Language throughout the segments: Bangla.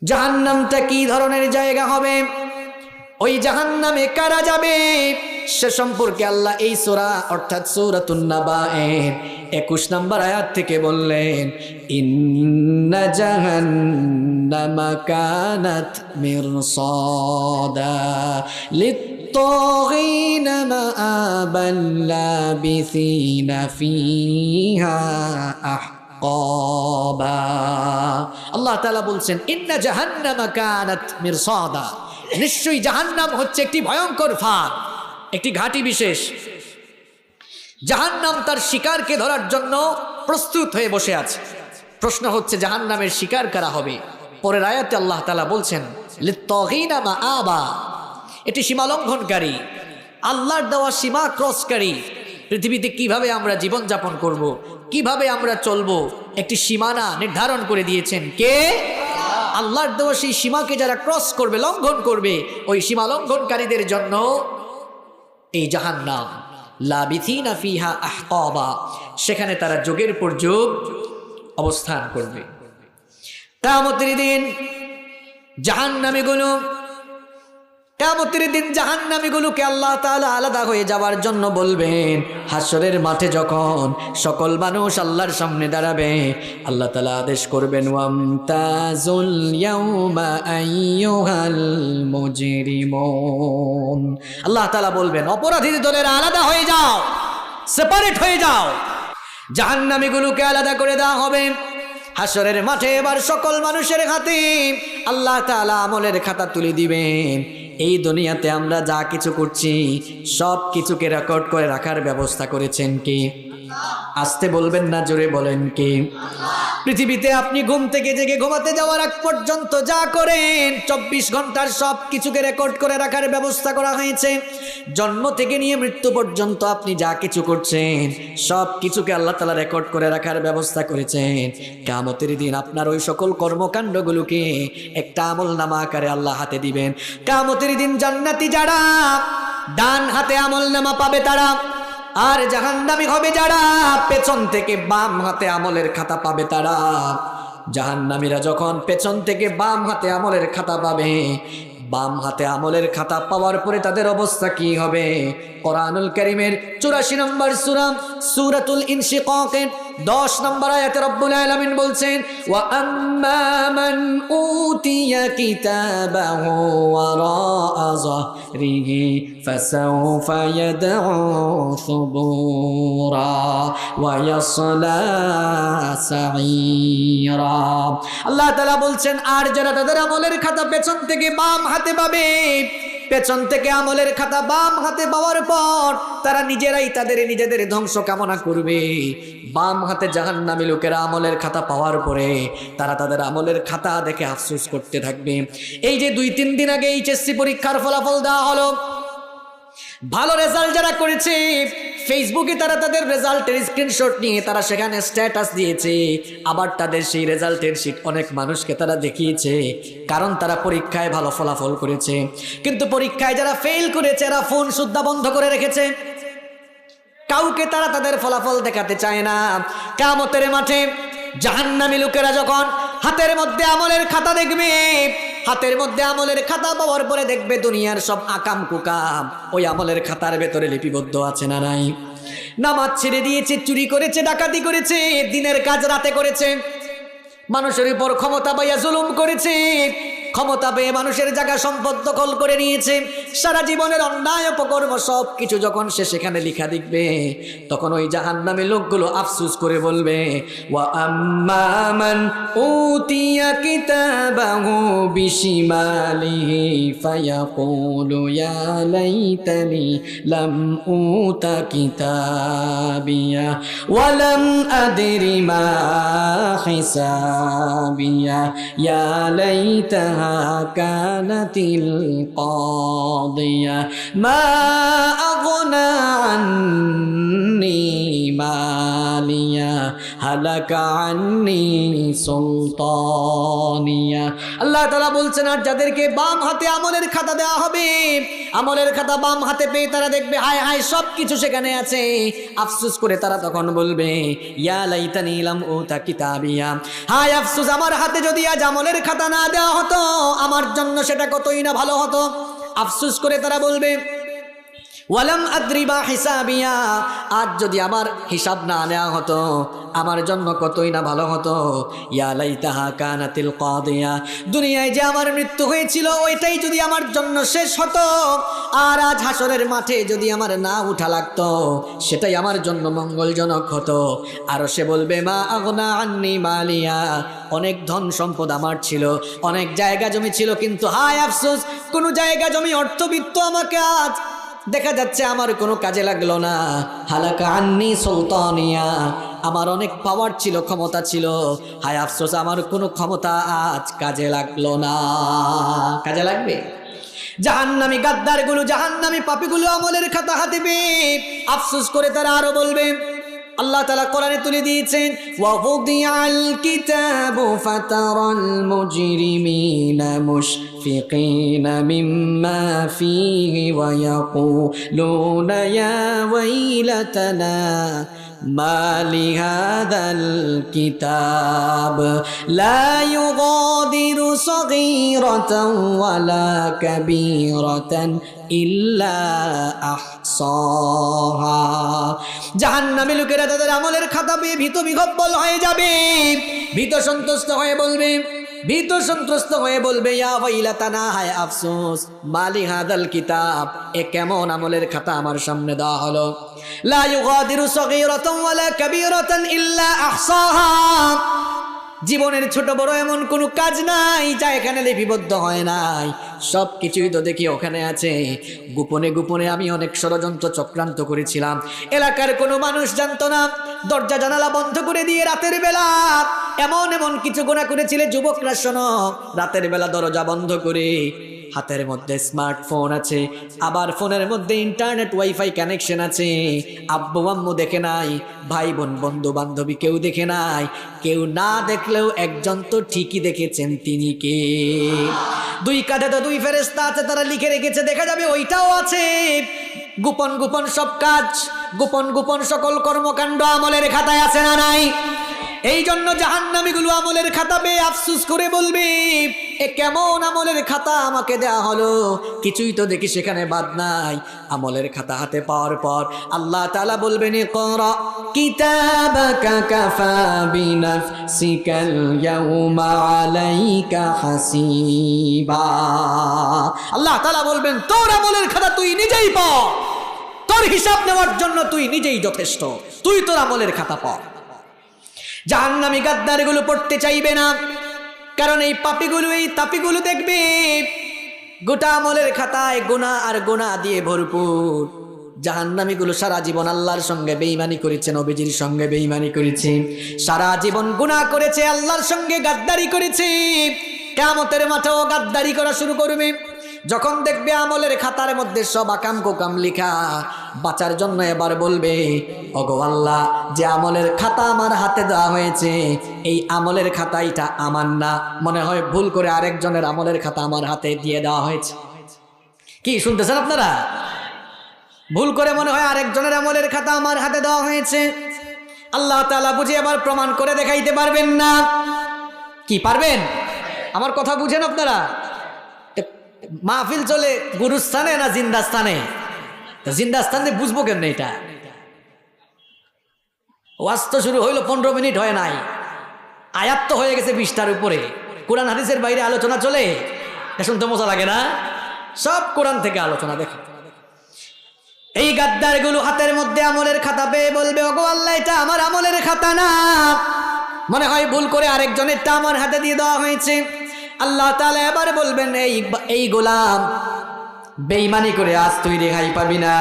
জাহান্নামটা কি ধরনের জায়গা হবে, ওই জাহান্নামে কারা যাবে, সে সম্পর্কে আল্লাহ এই সূরা অর্থাৎ সূরাতুন নাবায়ের 21 নম্বর আয়াত থেকে বললেন, ইন্না জাহান্নামা কানাত মিরসাদা লিত্তাগিনা মাআবান লাবিসিনা ফিহা আহকাবা। আল্লাহ তাআলা বলছেন, ইন্না জাহান্নামা কানাত মিরসাদা, নিশ্চয়ই জাহান্নাম হচ্ছে একটি ভয়ঙ্কর ফাঁদ, একটি ঘাঁটি বিশেষ। জাহান্নাম তার শিকারকে ধরার জন্য প্রস্তুত হয়ে বসে আছে। প্রশ্ন হচ্ছে জাহান্নামের শিকার কারা হবে? পরের আয়াতে আল্লাহ তাআলা বলছেন, লিত্তাগিনা মাআবা, এটি সীমালঙ্ঘনকারী, আল্লাহর দেওয়া সীমা ক্রসকারী। পৃথিবীতে কিভাবে আমরা জীবন যাপন করব, কিভাবে আমরা চলবো, একটি সীমানা নির্ধারণ করে দিয়েছেন কে? আল্লাহর দেওয়া সেই সীমাকে যারা ক্রস করবে, লঙ্ঘন করবে, ওই সীমা লঙ্ঘনকারীদের জন্য এই জাহান্নাম, লাবিথিনা ফিহা আহকাবা, সেখানে তারা যুগের পর যুগ অবস্থান করবে। কিয়ামতের দিন জাহান্নামীগুলোকে আল্লাহ তাআলা আলাদা হয়ে যাওয়ার জন্য বলবেন। হাসরের মাঠে যখন সকল মানুষ আল্লাহর সামনে দাঁড়াবে, আল্লাহ তাআলা আদেশ করবেন, ওয়ামতাজুল ইয়াউমা আইয়ুহাল মুজরিমুন। আল্লাহ তাআলা বলবেন, অপরাধীদের দলেরা আলাদা হয়ে যাও, সেপারেট হয়ে যাও। জাহান্নামীগুলোকে আলাদা করে দেওয়া হবে। হাসরের মাঠে এবার সকল মানুষের হাতে আল্লাহ তাআলা আমলের খাতা তুলে দিবেন। এই দুনিয়াতে আমরা যা কিছু করছি সব কিছুকে রেকর্ড করে রাখার ব্যবস্থা করেছেন কে? আসতে বলবেন না, জোরে বলেন কে? পৃথিবীতে আপনি ঘুম থেকে জেগে ঘুমাতে যাওয়ার আগ পর্যন্ত যা করেন 24 ঘন্টার সব কিছুকে রেকর্ড করে রাখার ব্যবস্থা করা হয়েছে। জন্ম থেকে নিয়ে মৃত্যু পর্যন্ত আপনি যা কিছু করছেন সব কিছুকে আল্লাহ তাআলা রেকর্ড করে রাখার ব্যবস্থা করেছেন। কিয়ামতের দিন আপনার ওই সকল কর্মকাণ্ডগুলোকে একটা আমলনামা আকারে আল্লাহ হাতে দিবেন। কিয়ামতের দিন জান্নাতি যারা ডান হাতে আমলনামা পাবে তারা, আর জাহান্নামী হবে যারা পেছন থেকে বাম হাতে আমলের খাতা পাবে তারা। জাহান্নামীরা যখন পেছন থেকে বাম হাতে আমলের খাতা পাবে, বাম হাতে আমলের খাতা পাওয়ার পরে তাদের অবস্থা কি হবে? কোরআনুল কারীমের 84 নম্বর সূরা সূরাতুল ইনশিকাকের 10 নম্বর আয়াতে রব্বুল আলামিন বলছেন, ওয়া আম্মা মান উতিয়া কিতাবাহু ওয়ারাআ যাহরিহি ফাসাউফা ইয়াদউ সুবুরা ওয়া ইয়াসলা সাঈরা। আল্লাহ তাআলা বলছেন, আর যারা তাদের আমলের খাতা পেছন থেকে বাম হাতে পাবে, পেছন থেকে আমলের খাতা বাম হাতে পাওয়ার পর তারা নিজেরাই নিজেদের ধ্বংস কামনা করবে। বাম হাতে জাহান্নামী লোকেরা আমলের খাতা পাওয়ার পরে তারা তাদের আমলের খাতা দেখে আফসোস করতে থাকবে। এই যে 2-3 দিন আগে এইচএসসি পরীক্ষার ফলাফল দেওয়া হলো, ভালো রেজাল্ট যারা করেছে ফেসবুকে তারা তাদের রেজাল্টের স্ক্রিনশট নিয়ে তারা সেখানে স্ট্যাটাস দিয়েছে। আবার তাদের সেই রেজাল্টের শিট অনেক মানুষকে তারা দেখিয়েছে, কারণ তারা পরীক্ষায় ভালো ফলাফল করেছে। কিন্তু পরীক্ষায় যারা ফেল করেছে এরা ফোন সুদ্ধা বন্ধ করে রেখেছে, কাউকে তারা তাদের ফলাফল দেখাতে চায় না। কিয়ামতের মাঠে জাহান্নামী লোকেরা যখন হাতের মধ্যে আমলের খাতা দেখবে, হাতের মধ্যে আমলের খাতা পাওয়ার পরে দেখবে দুনিয়ার সব আকাম কুকাম ওই আমলের খাতার ভেতরে লিপিবদ্ধ আছে না নাই? নামাজ ছেড়ে দিয়েছে, চুরি করেছে, ডাকাতি করেছে, দিনের কাজ রাতে করেছে, মানুষের উপর ক্ষমতা পাইয়া জুলুম করেছে, ক্ষমতা পেয়ে মানুষের জায়গা সম্পদ দখল করে নিয়েছে, সারা জীবনের অন্যায় অপকর্ম সব কিছু যখন সে সেখানে লেখা দেখবে, তখন ওই জাহান্নামী লোকগুলো আফসোস করে বলবে, ওয়া আম্মা মান উতিয়া কিতাবাহু বিশিমালিহি ফায়াকুলু ইয়া লাইতানি লাম উতা কিতাবিয়া ওয়া লাম আদরি মা হিসাবিয়া ইয়া লাইতাহা কানাতিল কাদিয়া মা আগনা আন্নি মালিয়া হালাকা আন্নি সুলতানিয়া। আল্লাহ তাআলা বলছেন, আর যাদেরকে বাম হাতে আমলের খাতা দেওয়া হবে, আমলের খাতা বাম হাতে পেয়ে তারা দেখবে হায় হায় সব কিছু সেখানে আছে। আফসোস করে তারা তখন বলবে, ইয়া লাইতানি লাম উতা কিতাবিয়া, হায় আফসোস আমার হাতে যদি আজ আমলের খাতা না দেওয়া হতো, আমার জন্য সেটা কতই না ভালো হতো। আফসোস করে তারা বলবে, ওয়ালাম আদ্রিবা হিসাবিয়া, আজ যদি আমার হিসাব না নেওয়া হতো আমার জন্য কতই না ভালো হতো। ইয়া লাইতাহা কানাতিল কাদিয়া, দুনিয়ায় যে আমার মৃত্যু হয়েছিল ওইটাই যদি আমার জন্য শেষ হতো, আর আজ হাসরের মাঠে যদি আমার না উঠা লাগতো সেটাই আমার জন্য মঙ্গলজনক হতো। আর সে বলবে, মা আগনা আন্নি মালিয়া, অনেক ধন সম্পদ আমার ছিল, অনেক জায়গা জমি ছিল, কিন্তু হায় আফসোস কোনো জায়গা জমি অর্থবিত্ত আমাকে আজ দেখা যাচ্ছে আমার কোনো কাজে লাগলো না। হালাকা আন্নি সুলতানিয়া, আমার অনেক পাওয়ার ছিল, ক্ষমতা ছিল, হায় আফসোস আমার কোনো ক্ষমতা আজ কাজে লাগলো না। কাজে লাগবে? জাহান্নামী গাদ্দারগুলো, জাহান্নামী পাপীগুলো আমলের খাতা হাতে পেয়ে আফসোস করে তারা আরো বলবে, আল্লাহ তাআলা কোরআনে তুলে দিয়েছেন, ওয়া ওয়াদিআল কিতাবু ফাতারাল মুজরিমিনা মুশফিকিনা মিম্মা ফীহি ওয়া ইয়াকুলুনা ইয়া ওয়াইলাতানা মা লিহাযাল কিতাব লা ইউগাদিরু সগীরাতান ওয়ালা কাবীরাতান ইল্লা আহসাহা। জাহান্নামী লোকেরা তাদের আমলের খাতা পেয়ে ভীত বিহ্বল হয়ে যাবে, ভীত সন্ত্রস্ত হয়ে বলবে, ভীত সন্ত্রস্ত হয়ে বলবে, ইয়া ওয়াইলাতানা, হায় আফসোস, মালি হাদাল কিতাব, এ কেমন আমলের খাতা আমার সামনে দেওয়া হলো। লা ইউগাদিরু সগীরাতান ওয়ালা কাবীরাতান ইল্লা আহসাহা, জীবনের ছোট বড় এমন কোনো কাজ নাই যা এখানে লিপিবদ্ধ হয় নাই, সব কিছুই তো দেখি ওখানে আছে। গোপনে গোপনে আমি অনেক ষড়যন্ত্র চক্রান্ত করেছিলাম, এলাকার কোনো মানুষ জানতো না, দরজা জানালা বন্ধ করে দিয়ে রাতের বেলা এমন এমন কিছু গুনাহ করেছিলে। যুবকরা শোনো, রাতের বেলা দরজা বন্ধ করে হাতের মধ্যে স্মার্টফোন আছে, আবার ফোনের মধ্যে ইন্টারনেট ওয়াইফাই কানেকশন আছে, আব্বু আম্মু দেখে নাই, ভাই বোন বন্ধু বান্ধবী কেউ দেখে নাই, কেউ না দেখলেও একজন তো ঠিকই দেখেছেন, তিনি কে? দুই কাঁধে তো দুই ফেরেশতা আছে, তারা লিখে রেখেছে, দেখা যাবে ওইটাও আছে। গোপন গোপন সব কাজ, গোপন গোপন সকল কর্মকাণ্ড আমলের খাতায় আছে না নাই? এই জন্য জাহান্নামীগুলো আমলের খাতা পেয়ে আফসোস করে বলবে, এ কেমন আমলের খাতা আমাকে দেয়া হলো, কিছুই তো দেখি সেখানে বাদ নাই। আমলের খাতা হাতে পাওয়ার পর আল্লাহ তাআলা বলবেন, ইকরা কিতাবাকা কাফা বিনাফসিকাল ইয়াউমা আলাইকা হাসিবা। আল্লাহ তাআলা বলবেন, তোর আমলের খাতা তুই নিজেই পড়, তোর হিসাব নেওয়ার জন্য তুই নিজেই যথেষ্ট, তুই তোর আমলের খাতা পড়। জাহান্নামী গাদ্দারগুলো পড়তে চাইবে না, কারণ এই পাপীগুলো, এই তাপীগুলো দেখবে গোটা আমলের খাতায় গুনাহ আর গুনাহ দিয়ে ভরপুর। জাহান্নামীগুলো সারা জীবন আল্লাহর সঙ্গে বেঈমানি করেছে, নবীজির সঙ্গে বেঈমানি করেছে, সারা জীবন গুনাহ করেছে, আল্লাহর সঙ্গে গাদ্দারি করেছে, কিয়ামতের মাঠেও গাদ্দারি করা শুরু করবে। যখন দেখবে আমলের খাতার মধ্যে সব আকাম কোকাম লেখা, বাঁচার জন্য এবার বলবে, ওগো আল্লাহ, যে আমলের খাতা আমার হাতে দেওয়া হয়েছে, এই আমলের খাতা এটা আমার না, মনে হয় ভুল করে আরেকজনের আমলের খাতা আমার হাতে দিয়ে দেওয়া হয়েছে। কি শুনতেছেন আপনারা? ভুল করে মনে হয় আরেকজনের আমলের খাতা আমার হাতে দেওয়া হয়েছে। আল্লাহ তাআলা বুঝে এবার প্রমাণ করে দেখাইতে পারবেন না। কি পারবেন? আমার কথা বুঝেন আপনারা? মাহফিল চলে গুরুস্থানে না জিন্দাস্থানে? জিন্দাস্থানে বুঝবো কেমনে এটা? ওয়াজ তো শুরু হইলো 15 মিনিট হয় নাই, আয়াত তো হয়ে গেছে 20টার উপরে। কোরআন হাদিসের বাইরে আলোচনা চলে, শুনতে মজা লাগে না? সব কোরআন থেকে আলোচনা। দেখো এই গাদ্দারগুলো হাতের মধ্যে আমলের খাতা পেয়ে বলবে, ওগো আল্লাহ, এটা আমার আমলের খাতা না, মনে হয় ভুল করে আরেকজনেরটা আমার হাতে দিয়ে দেওয়া হয়েছে। আল্লাহ তাআলা এবার বলবেন, এই গোলাম, বেঈমানি করে আজ তুই রেহাই পাবি না।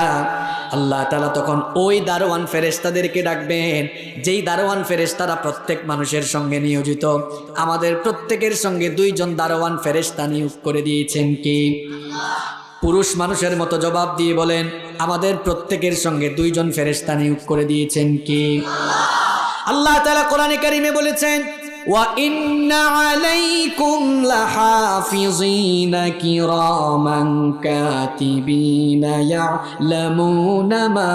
আল্লাহ তাআলা তখন ওই দারোয়ান ফেরেশতাদেরকে ডাকবেন, যেই দারোয়ান ফেরেশতারা প্রত্যেক মানুষের সঙ্গে নিয়োজিত। আমাদের প্রত্যেকের সঙ্গে 2 জন দারোয়ান ফেরেশতা নিয়োগ করে দিয়েছেন কি? পুরুষ মানুষের মতো জবাব দিয়ে বলেন, আমাদের প্রত্যেকের সঙ্গে 2 জন ফেরেশতা নিয়োগ করে দিয়েছেন কি? আল্লাহ তাআলা কোরআনে কারীমে বলেছেন ওয়া ইন্না আলাইকুম লাহাফিযিনা কিরামান কাতিবিনা ইয়ালামুনা মা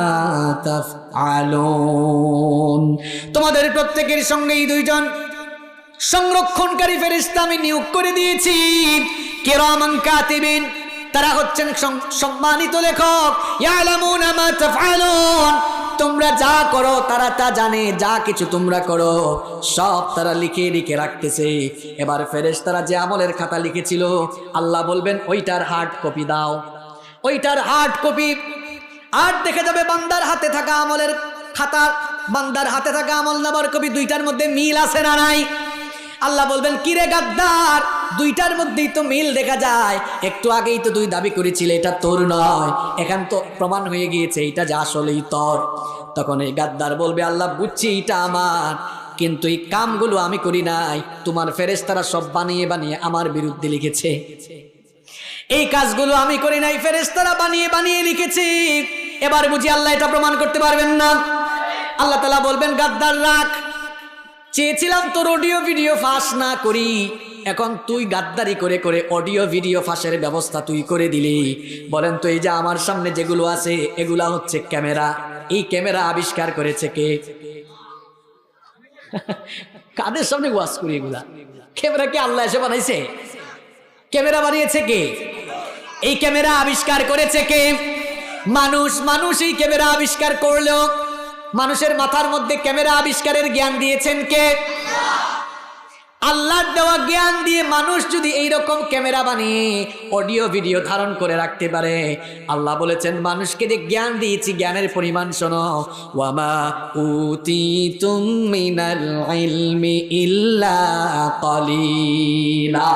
তাফআলুন। তোমাদের প্রত্যেকের সঙ্গেই দুইজন সংরক্ষণকারী ফেরেশতা আমি নিয়োগ করে দিয়েছি। কিরামান কাতিবিন, তারা হচ্ছেন সম্মানিত লেখক। ইয়ালামুনা মা তাফআলুন, তোমরা যা করো তারা তা জানে, যা কিছু তোমরা করো সব তারা লিখে লিখে রাখতেছে। এবার ফেরেশতারা যে আমলের খাতা লিখেছিল আল্লাহ বলবেন ওইটার হার্ড কপি দাও, ওইটার হার্ড কপি। আর দেখা যাবে বান্দার হাতে থাকা আমলের খাতা, বান্দার হাতে থাকা আমল নামার কপি, দুইটার মধ্যে মিল আছে না নাই? আল্লাহ বলবেন কিরে গাদ্দার, দুইটার মধ্যেই তো মিল দেখা যায়, একটু আগেই তো তুই দাবি করেছিলে এটা তোর নয়, এখন তো প্রমাণ হয়ে গিয়েছে এটা যে আসলেই তোর। তখন এই গাদ্দার বলবে আল্লাহ বুঝছি এটা আমার, কিন্তু এই কামগুলো আমি করি নাই, তোমার ফেরেশতারা সব বানিয়ে বানিয়ে আমার বিরুদ্ধে লিখেছে। এই কাজগুলো আমি করি নাই, ফেরেশতারা বানিয়ে বানিয়ে লিখেছে। এবার বুঝি আল্লাহ এটা প্রমাণ করতে পারবেন না? আল্লাহ তাআলা বলবেন গাদ্দার রাখ, চেয়েছিলাম তোর অডিও ভিডিও ফাঁস না করি, এখন তুই গাদ্দারি করে করে অডিও ভিডিও ফাঁসের ব্যবস্থা তুই করে দিলি। বলেন তো এই যে আমার সামনে যেগুলো আছে এগুলা হচ্ছে ক্যামেরা, এই ক্যামেরা আবিষ্কার করেছে কে? কাদের সামনে ওয়াজ করি এগুলা? ক্যামেরা কি আল্লাহ এসে বানাইছে? ক্যামেরা বানিয়েছে কে? এই ক্যামেরা আবিষ্কার করেছে কে? মানুষ। মানুষ এই ক্যামেরা আবিষ্কার করলো। মানুষের মাথার মধ্যে ক্যামেরা আবিষ্কারের জ্ঞান দিয়েছেন কে? আল্লাহর দেওয়া জ্ঞান দিয়ে মানুষ যদি এইরকম ক্যামেরা বানিয়ে অডিও ভিডিও ধারণ করে রাখতে পারে, আল্লাহ বলেছেন মানুষকে যে জ্ঞান দিয়েছি জ্ঞানের পরিমাণ শোনো, ওয়ামা উতিতুম মিনাল ইলমি ইল্লা কালিলা।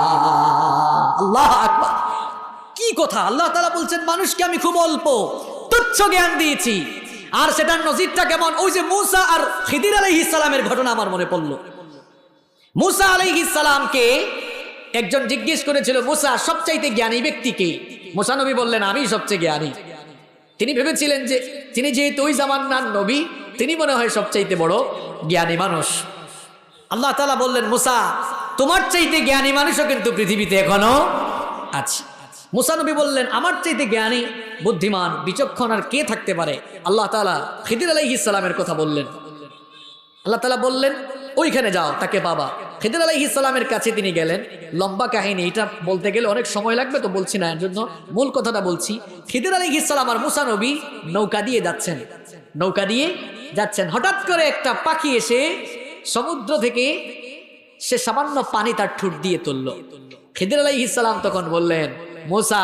আল্লাহু আকবার, কি কথা! আল্লাহ তাআলা বলছেন মানুষকে আমি খুব অল্প তুচ্ছ জ্ঞান দিয়েছি। আর সেটার নজিরটা কেমন? ওই যে মূসা আর খিদির আলাইহিস সালামের ঘটনা আমার মনে পড়লো। মূসা আলাইহিস সালামকে একজন জিজ্ঞেস করেছিল মূসা সবচাইতে জ্ঞানী ব্যক্তি কে? মূসা নবী বললেন আমি সবচেয়ে জ্ঞানী। তিনি ভেবেছিলেন যে তিনি যেহেতু ওই জামানার নবী, তিনি মনে হয় সবচাইতে বড় জ্ঞানী মানুষ। আল্লাহ তাআলা বললেন মূসা তোমার চাইতে জ্ঞানী মানুষও কিন্তু পৃথিবীতে এখনো আছে। মূসা নবী বললেন আমার চাইতে জ্ঞানী, বুদ্ধিমান, বিচক্ষণ আর কে থাকতে পারে? আল্লাহ তাআলা খিদির আলাইহিস সালামের কথা বললেন। আল্লাহ তাআলা বললেন ওইখানে যাও, তাকে পাবা। খিদির আলাইহিস সালামের কাছে তিনি গেলেন। লম্বা কাহিনী, এটা বলতে গেলে অনেক সময় লাগবে, তো বলছি না, এর জন্য মূল কথাটা বলছি। খিদির আলাইহিস সালাম আর মূসা নবী নৌকা দিয়ে যাচ্ছেন, নৌকা দিয়ে যাচ্ছেন। হঠাৎ করে একটা পাখি এসে সমুদ্র থেকে সে সামান্য পানি তার ঠোঁট দিয়ে তুলল। খিদির আলাইহিস সালাম তখন বললেন মূসা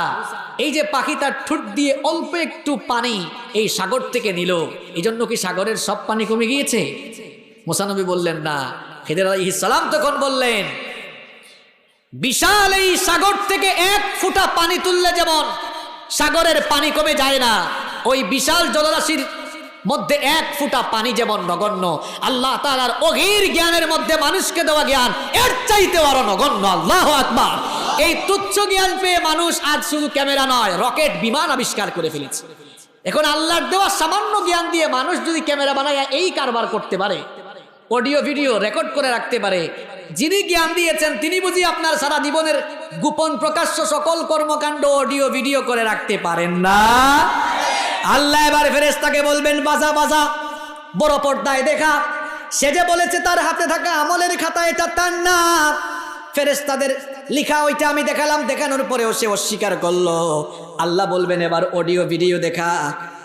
এই যে পাখি তার ঠোঁট দিয়ে অল্প একটু পানি এই সাগর থেকে নিল, এই জন্য কি সাগরের সব পানি কমে গিয়েছে? মূসা নবী বললেন না। খিদির আলাইহিস সালাম তখন বললেন বিশাল এই সাগর থেকে এক ফোঁটা পানি তুললে যেমন সাগরের পানি কমে যায় না, ওই বিশাল জলরাশির মধ্যে এক ফোঁটা পানি যেমন নগণ্য, আল্লাহ তাআলার অগীর জ্ঞানের মধ্যে মানুষকে দেওয়া জ্ঞান এর চাইতেও আরো নগণ্য। আল্লাহু আকবার। এই তুচ্ছ জ্ঞান পেয়ে মানুষ আজ শুধু ক্যামেরা নয়, রকেট বিমান আবিষ্কার করে ফেলেছে। এখন আল্লাহর দেওয়া সামান্য জ্ঞান দিয়ে মানুষ যদি ক্যামেরা বানায় এই কারবার করতে পারে, অডিও ভিডিও রেকর্ড করে রাখতে পারে, যিনি জ্ঞান দিয়েছেন তিনি বুঝি আপনার সারা জীবনের গোপন প্রকাশ্য সকল কর্মকাণ্ড অডিও ভিডিও করে রাখতে পারেন না? আল্লাহ এবার ফেরেশতাকে বলবেন বাজা বাজা, বড় পর্দায় দেখা। সে যে বলেছে তার হাতে থাকা আমলের খাতা এটা তার না, ফেরেশতাদের লিখা ওইটা আমি দেখালাম, দেখানোর পরেও সে অস্বীকার করলো। আল্লাহ বলবেন এবার অডিও ভিডিও দেখা।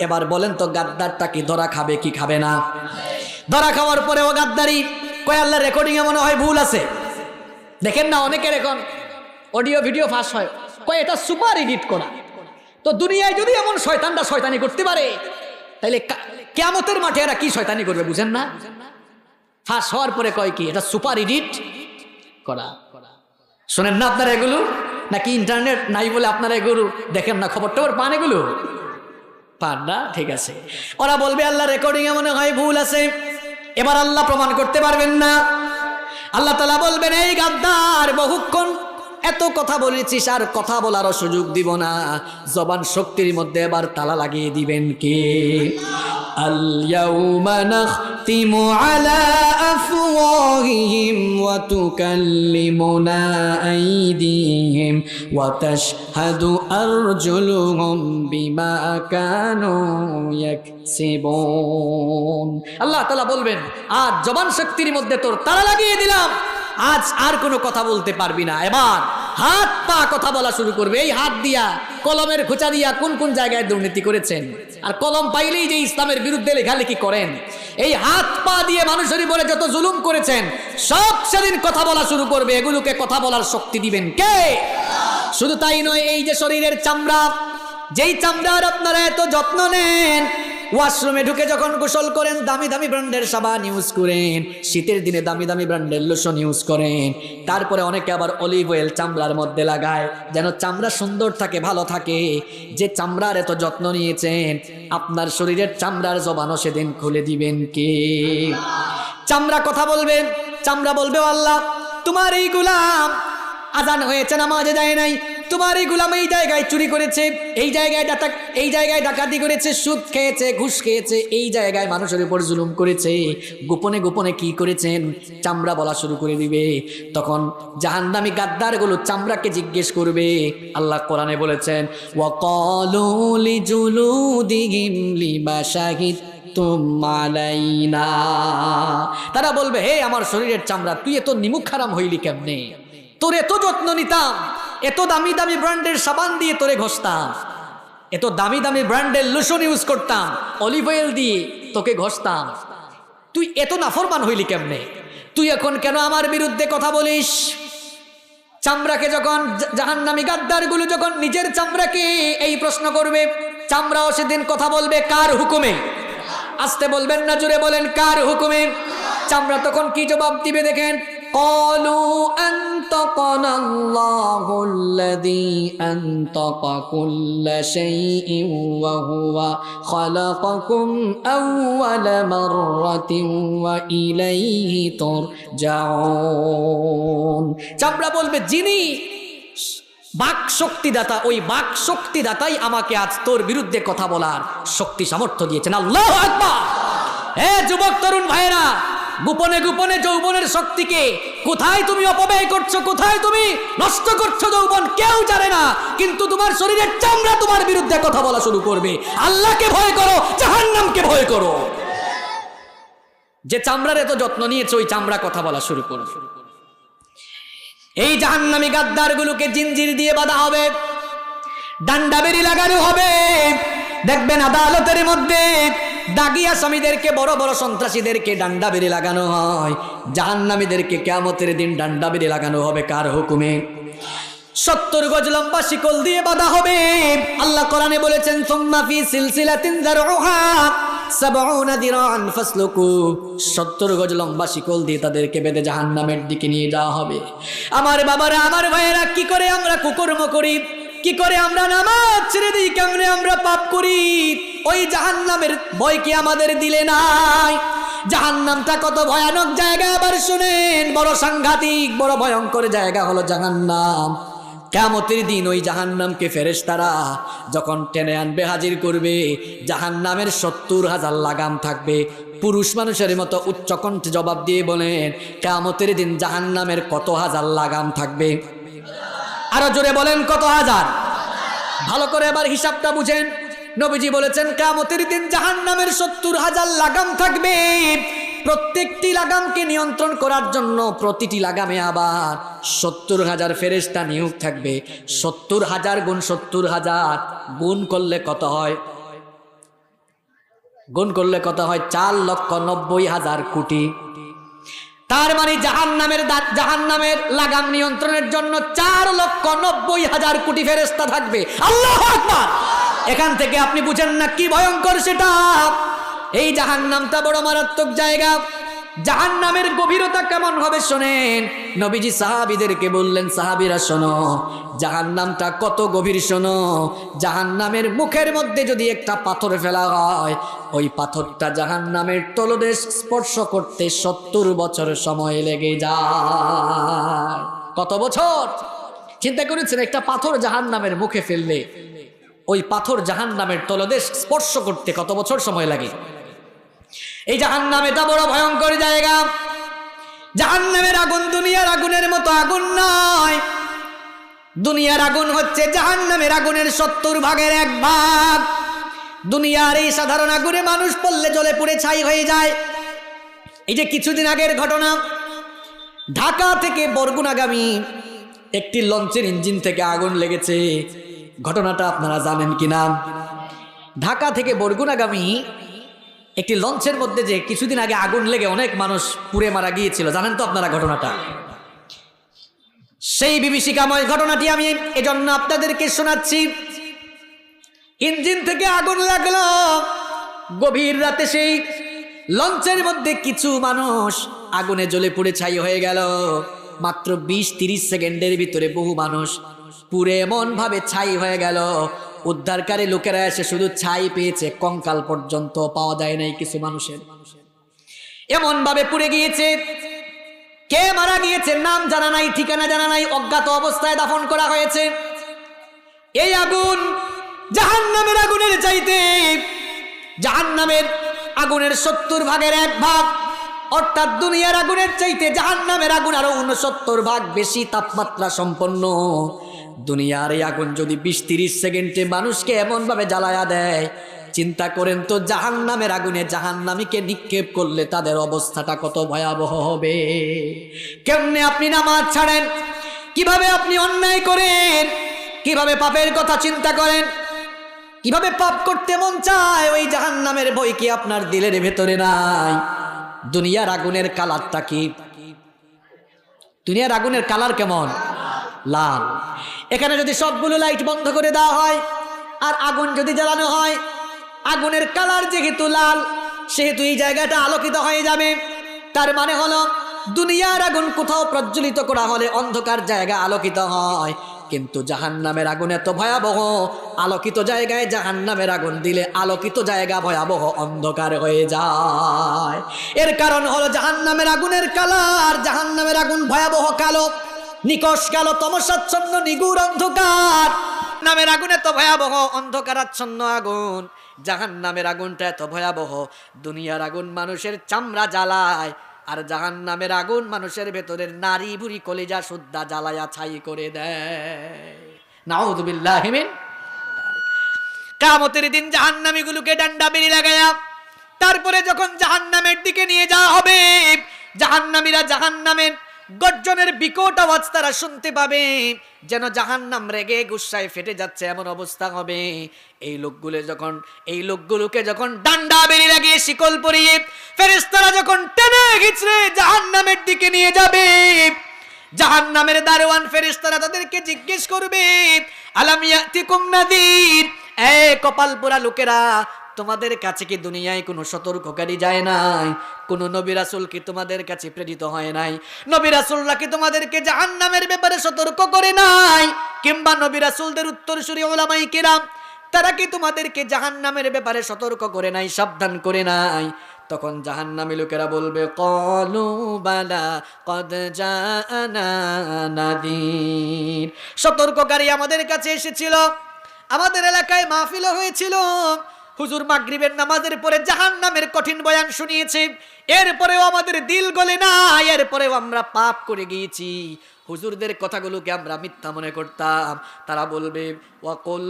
এবার বলেন তো গাদ্দারটা কি ধরা খাবে কি খাবে না? ধরা খাওয়ার পরেও গাদ্দারি কয় আল্লাহ রেকর্ডিং এ মনে হয় ভুল আছে। দেখেন না অনেকের এখন অডিও ভিডিও ফাঁস হয়, কয় এটা সুপার এডিট করা। তো দুনিয়ায় যদি এমন শয়তানটা শয়তানি করতে পারে, তাহলে কিয়ামতের মাঠে এরা কি শয়তানি করবে বুঝেন না? ফাঁস হওয়ার পরে কয় কি এটা সুপার এডিট করা। শোনেন না আপনারা এগুলো? নাকি ইন্টারনেট নাই বলে আপনারা এগুলো দেখেন না? খবর টবর পান এগুলো? পান না? ঠিক আছে। ওরা বলবে আল্লাহ রেকর্ডিং এ মনে হয় ভুল আছে। এবার আল্লাহ প্রমাণ করতে পারবেন না। আল্লাহ তাআলা বলবেন এই গাদ্দার বহুক্ষণ এত কথা বলেছিস, আর কথা বলারও সুযোগ দিব না। জবান শক্তির মধ্যে এবার তালা লাগিয়ে দিবেন কে? আল ইয়াউমা নাখতিমু আলা আফওয়াহিহিম ওয়া তুকাল্লিমুনা আইদিহিম ওয়া তাশহাদু আরজুলুহুম বিমা কানু ইয়াকসিবুন। আল্লাহ তাআলা বলবেন, আজ জবান শক্তির মধ্যে তোর তালা লাগিয়ে দিলাম, আজ আর কোনো কথা বলতে পারবি না। এবার হাত পা কথা বলা শুরু করবে। এই হাত দিয়া, কলমের খোঁচা দিয়া কোন কোন জায়গায় দুর্নীতি করেছেন, আর কলম পাইলেই যে ইসলামের বিরুদ্ধে লেখালেখি করেন, এই হাত পা দিয়ে মানুষের উপরে যত জুলুম করেছেন সব সেদিন কথা বলা শুরু করবে। এগুলোকে কথা বলার শক্তি দিবেন কে? শুধু তাই নয়, এই যে শরীরের চামড়া, যেই চামড়ার আপনারা এত যত্ন নেন, ওয়াশরুমে ঢুকে যখন গোসল করেন দামি দামি ব্র্যান্ডের সাবান ইউজ করেন, শীতের দিনে দামি দামি ব্র্যান্ডের লোশন ইউজ করেন, তারপরে অনেকে আবার অলিভ অয়েল চামড়ার মধ্যে লাগায় যেন চামড়া সুন্দর থাকে, ভালো থাকে। যে চামড়ার এত যত্ন নিয়েছেন, আপনার শরীরের চামড়ার জবানও সেদিন খুলে দিবেন কে? চামড়া কথা বলবে, চামড়া বলবে, আল্লাহ তোমার এই গোলাম আজান হয়েছে, নামাজে যায় নাই, তোমার এই গোলাম এই জায়গায় চুরি করেছে, এই জায়গায় ডাকাতি করেছে, সুদ খেয়েছে, ঘুষ খেয়েছে, এই জায়গায় মানুষের উপর জুলুম করেছে, গোপনে গোপনে কি করেছেন, চামড়া বলা শুরু করে দিবে। তখন জাহান্নামী গাদ্দারগুলো চামড়াকে জিজ্ঞেস করবে। আল্লাহ কোরআনে বলেছেন, ওয়াকালু লিজুলুদিহিম লিমা শাহিদতুম আলাইনা, তারা বলবে, হে আমার শরীরের চামড়া, তুই এত নিমুখ হারাম হইলি কেমনে? তোর এত যত্ন নিতাম, এত দামি দামি ব্র্যান্ডের সাবান দিয়ে তোরে ঘষতাম, এত দামি দামি ব্র্যান্ডের লোশন ইউজ করতাম, অলিভ অয়েল দিয়ে তোকে ঘষতাম, তুই এত নাফরমান হইলি কেমনে? তুই এখন কেন আমার বিরুদ্ধে কথা বলিস? চামড়াকে যখন জাহান্নামী গাদ্দারগুলো যখন নিজের চামড়াকে এই প্রশ্ন করবে, চামড়াও সেদিন কথা বলবে কার হুকুমে? আসতে বলবেন না, জোরে বলেন, কার হুকুমে? চামড়া তখন কি জবাব দিবে দেখেন, قالوا أنطقنا الله الذي أنطق كل شيء وهو خلقكم أول مرة وإليه ترجعون। চামড়া বলবে, যিনি বাক শক্তিদাতা, ওই বাক শক্তিদাতাই আমাকে আজ তোর বিরুদ্ধে কথা বলার শক্তি সামর্থ্য দিয়েছেন। আল্লাহু আকবার। হে যুবক তরুণ ভাইরা, গোপনে গোপনে যৌবনের শক্তিকে কোথায় তুমি অপব্যয় করছো, কোথায় তুমি নষ্ট করছো যৌবন, কেউ জানে না, কিন্তু তোমার শরীরের চামড়া তোমার বিরুদ্ধে কথা বলা শুরু করবে। আল্লাহকে ভয় করো, জাহান্নামকে ভয় করো। যে চামড়ার এত যত্ন নিয়েছে, ওই চামড়া কথা বলা শুরু করবে। এই জাহান্নামী গাদ্দারগুলোকে জিঞ্জির দিয়ে বাঁধা হবে, ডান্ডা বেরি লাগানো হবে। দেখবেন আদালতের মধ্যে দাগী আসামিদেরকে, বড় বড় সন্ত্রাসীদেরকে ডান্ডা বেরি লাগানো হয়, জাহান্নামীদেরকে কিয়ামতের দিন ডান্ডা বেরি লাগানো হবে কার হুকুমে? 70 গজ লম্বা শিকল দিয়ে বাঁধা হবে। আল্লাহ কোরআনে বলেছেন, সুম্মা ফি সিলসিলাতিন যারউহা 70 দিরান ফাসলুকু, 70 গজ লম্বা শিকল দিয়ে তাদেরকে বেঁধে জাহান্নামের দিকে নিয়ে যাওয়া হবে। আমার বাবারা, আমার ভাইয়েরা, কি করে আমরা কুকর্ম করি, কি করে আমরা নামাজ ছেড়ে দিই, কেমনে আমরা পাপ করি, ওই জাহান্নামের ভয় কি আমাদের দিলে নাই? জাহান্নামটা কত ভয়ানক জায়গা আবার শুনেন, বড় সাংঘাতিক, বড় ভয়ঙ্কর জায়গা হলো জাহান্নাম। কিয়ামতের দিন ওই জাহান্নামকে ফেরেশতারা যখন টেনে আনবে, হাজির করবে, জাহান্নামের 70,000 লাগাম থাকবে। পুরুষ মানুষের মতো উচ্চ কণ্ঠে জবাব দিয়ে বলেন, কিয়ামতের দিন জাহান্নামের কত হাজার লাগাম থাকবে? আরো জোরে বলেন, কত হাজার? ভালো করে এবার হিসাবটা বুঝেন। নবীজি বলেছেন, কিয়ামতের দিন জাহান্নামের 70,000 লাগাম থাকবে। প্রত্যেকটি লাগামকে নিয়ন্ত্রণ করার জন্য প্রতিটি লাগামে আবার 70,000 ফেরেশতা নিয়োগ থাকবে। 70,000 গুণ 70,000 গুণ করলে কত হয়? গুণ করলে কত হয়? 4,90,000 কোটি। তার মানে জাহান্নামের লাগাম নিয়ন্ত্রণের জন্য 4,90,000 কোটি ফেরেশতা থাকবে। আল্লাহু আকবার। এখান থেকে আপনি বুঝেন না কি ভয়ঙ্কর সেটা। এই জাহান্নামটা বড় মারাত্মক জায়গা। জাহান্নামের গভীরতা কেমন হবে শোনেন। নবীজি সাহাবীদেরকে বললেন, সাহাবীরা শোনো, জাহান্নামটা কত গভীর শোনো। জাহান্নামের মুখের মধ্যে যদি একটা পাথর ফেলা হয়, ওই পাথরটা জাহান্নামের তলদেশ স্পর্শ করতে 70 বছর সময় লেগে যায়। কত বছর? চিন্তা করেছেন, একটা পাথর জাহান্নামের মুখে ফেললে ওই পাথর জাহান্নামের তলদেশ স্পর্শ করতে কত বছর সময় লাগে? এই জাহান্নাম এটা বড় ভয়ঙ্কর জায়গা। জাহান্নামের আগুন দুনিয়ার আগুনের মতো আগুন নয়। দুনিয়ার আগুন হচ্ছে জাহান্নামের আগুনের 70 ভাগের 1 ভাগ। দুনিয়ার এই সাধারণ আগুনে মানুষ পড়লে জ্বলে পুড়ে ছাই হয়ে যায়। এই যে কিছুদিন আগের ঘটনা, ঢাকা থেকে বরগুনাগামী একটি লঞ্চের ইঞ্জিন থেকে আগুন লেগেছে। ঘটনাটা আপনারা জানেন কিনা? ঢাকা থেকে বরগুনাগামী একটি লঞ্চের মধ্যে যে কিছুদিন আগে আগুন লেগে অনেক মানুষ পুড়ে মারা গিয়েছিল, জানেন তো আপনারা ঘটনাটা? সেই বিভীষিকাময় ঘটনাটি আমি এজন্য আপনাদেরকে শোনাচ্ছি। ইঞ্জিন থেকে আগুন লাগলো, গভীর রাতে সেই লঞ্চের মধ্যে কিছু মানুষ আগুনে জ্বলে পুড়ে ছাই হয়ে গেল। মাত্র 20-30 সেকেন্ডের ভিতরে বহু মানুষ পুড়ে এমন ভাবে ছাই হয়ে গেল। উদ্ধারকারী লোকেরা এসে শুধু ছাই পেয়েছে, কঙ্কাল পর্যন্ত পাওয়া যায় নাই কিছু মানুষের। এমন ভাবে পুড়ে গিয়েছে, কে মারা গিয়েছে নাম জানা নাই, ঠিকানা জানা নাই, অজ্ঞাত অবস্থায় দাফন করা হয়েছে। এই আগুন জাহান্নামের আগুনের চাইতে, জাহান্নামের আগুনের 70 ভাগের 1 ভাগ, অর্থাৎ দুনিয়ার আগুনের চাইতে জাহান্নামের আগুন আরো 69 ভাগ বেশি তাপমাত্রা সম্পন্ন। দুনিয়ার এই আগুন যদি 20-30 সেকেন্ডে মানুষকে এমন ভাবে জ্বালায়া দেয়, চিন্তা করেন তো জাহান্নামের আগুনে জাহান্নামীকে নিক্ষেপ করলে তাদের অবস্থাটা কত ভয়াবহ হবে। কেমনে আপনি নামাজ ছাড়েন, কিভাবে আপনি অন্যায় করেন, কিভাবে পাপের কথা চিন্তা করেন, কিভাবে পাপ করতে মন চায়, ওই জাহান্নামের ভয় কি আপনার দিলের ভেতরে নাই? দুনিয়ার আগুনের কালারটা কি? দুনিয়ার আগুনের কালার কেমন? লাল। এখানে যদি সবগুলো লাইট বন্ধ করে দেওয়া হয় আর আগুন যদি জ্বালানো হয়, আগুনের কালার যেহেতু লাল, সেহেতু এই জায়গাটা আলোকিত হয়ে যাবে। তার মানে হলো দুনিয়ার আগুন কোথাও প্রজ্বলিত করা হলে অন্ধকার জায়গা আলোকিত হয়, কিন্তু জাহান্নামের আগুন এত ভয়াবহ, আলোকিত জায়গায় জাহান্নামের আগুন দিলে আলোকিত জায়গা ভয়াবহ অন্ধকার হয়ে যায়। এর কারণ হলো জাহান্নামের আগুনের কালার, জাহান্নামের আগুন ভয়াবহ কালো, নিকষ কালো, তমসাচ্ছন্ন নিগুড় অন্ধকার। নামের আগুন এত ভয়াবহ, অন্ধকারাচ্ছন্ন আগুন। জাহান্নামের আগুনটা এত ভয়াবহ, দুনিয়ার আগুন মানুষের চামড়া জ্বালায়, আর জাহান্নামের আগুন মানুষের ভেতরের নারী ভুরি কলিজা সুদ্ধা জ্বালায়া ছাই করে দেয়। নাউযুবিল্লাহি মিন। কিয়ামতের দিন জাহান্নামীগুলোকে ডান্ডা বেরি লাগায়া তারপরে যখন জাহান্নামের দিকে নিয়ে যাওয়া হবে, জাহান্নামীরা জাহান্নামের গর্জনের বিকট আওয়াজ তারা শুনতে পাবে, যেন জাহান্নাম রেগে গুসায় ফেটে যাচ্ছে এমন অবস্থা হবে। এই লোকগুলোকে যখন ডান্ডা বেরি লাগিয়ে শিকল পরিয়ে ফেরেশতারা যখন টেনে হিচড়ে জাহান্নামের দিকে নিয়ে যাবে, জাহান্নামের দারোয়ান ফেরেশতারা তাদেরকে জিজ্ঞেস করবে, আলাম ইয়াতিকুম নাযীর, এ কপাল পোড়া লোকেরা, তোমাদের কাছে কি দুনিয়ায় কোনো সতর্ককারী যায় নাই? কোন নবী রাসূল কি তোমাদের কাছে প্রেরিত হয় নাই? নবী রাসূলরা কি তোমাদেরকে জাহান্নামের ব্যাপারে সতর্ক করে নাই? কিংবা নবী রাসূলদের উত্তরসূরি উলামায়ে কিরাম তারা কি তোমাদেরকে জাহান্নামের ব্যাপারে সতর্ক করে নাই, সাবধান করে নাই? তখন জাহান্নামী লোকেরা বলবে, ক্বালু বালা ক্বাদ জাআনা নাযীর, সতর্ককারী আমাদের কাছে এসেছিল, আমাদের এলাকায় মাহফিল হয়েছিল, হুজুর মাগরিবের নামাজের পরে জাহান্নামের কঠিন বয়ান শুনিয়েছে, এরপরেও আমাদের দিল গলে না, এরপরেও আমরা পাপ করে গিয়েছি, হুজুরদের কথাগুলোকে আমরা মিথ্যা মনে করতাম। তারা বলবে, ওয়াকুল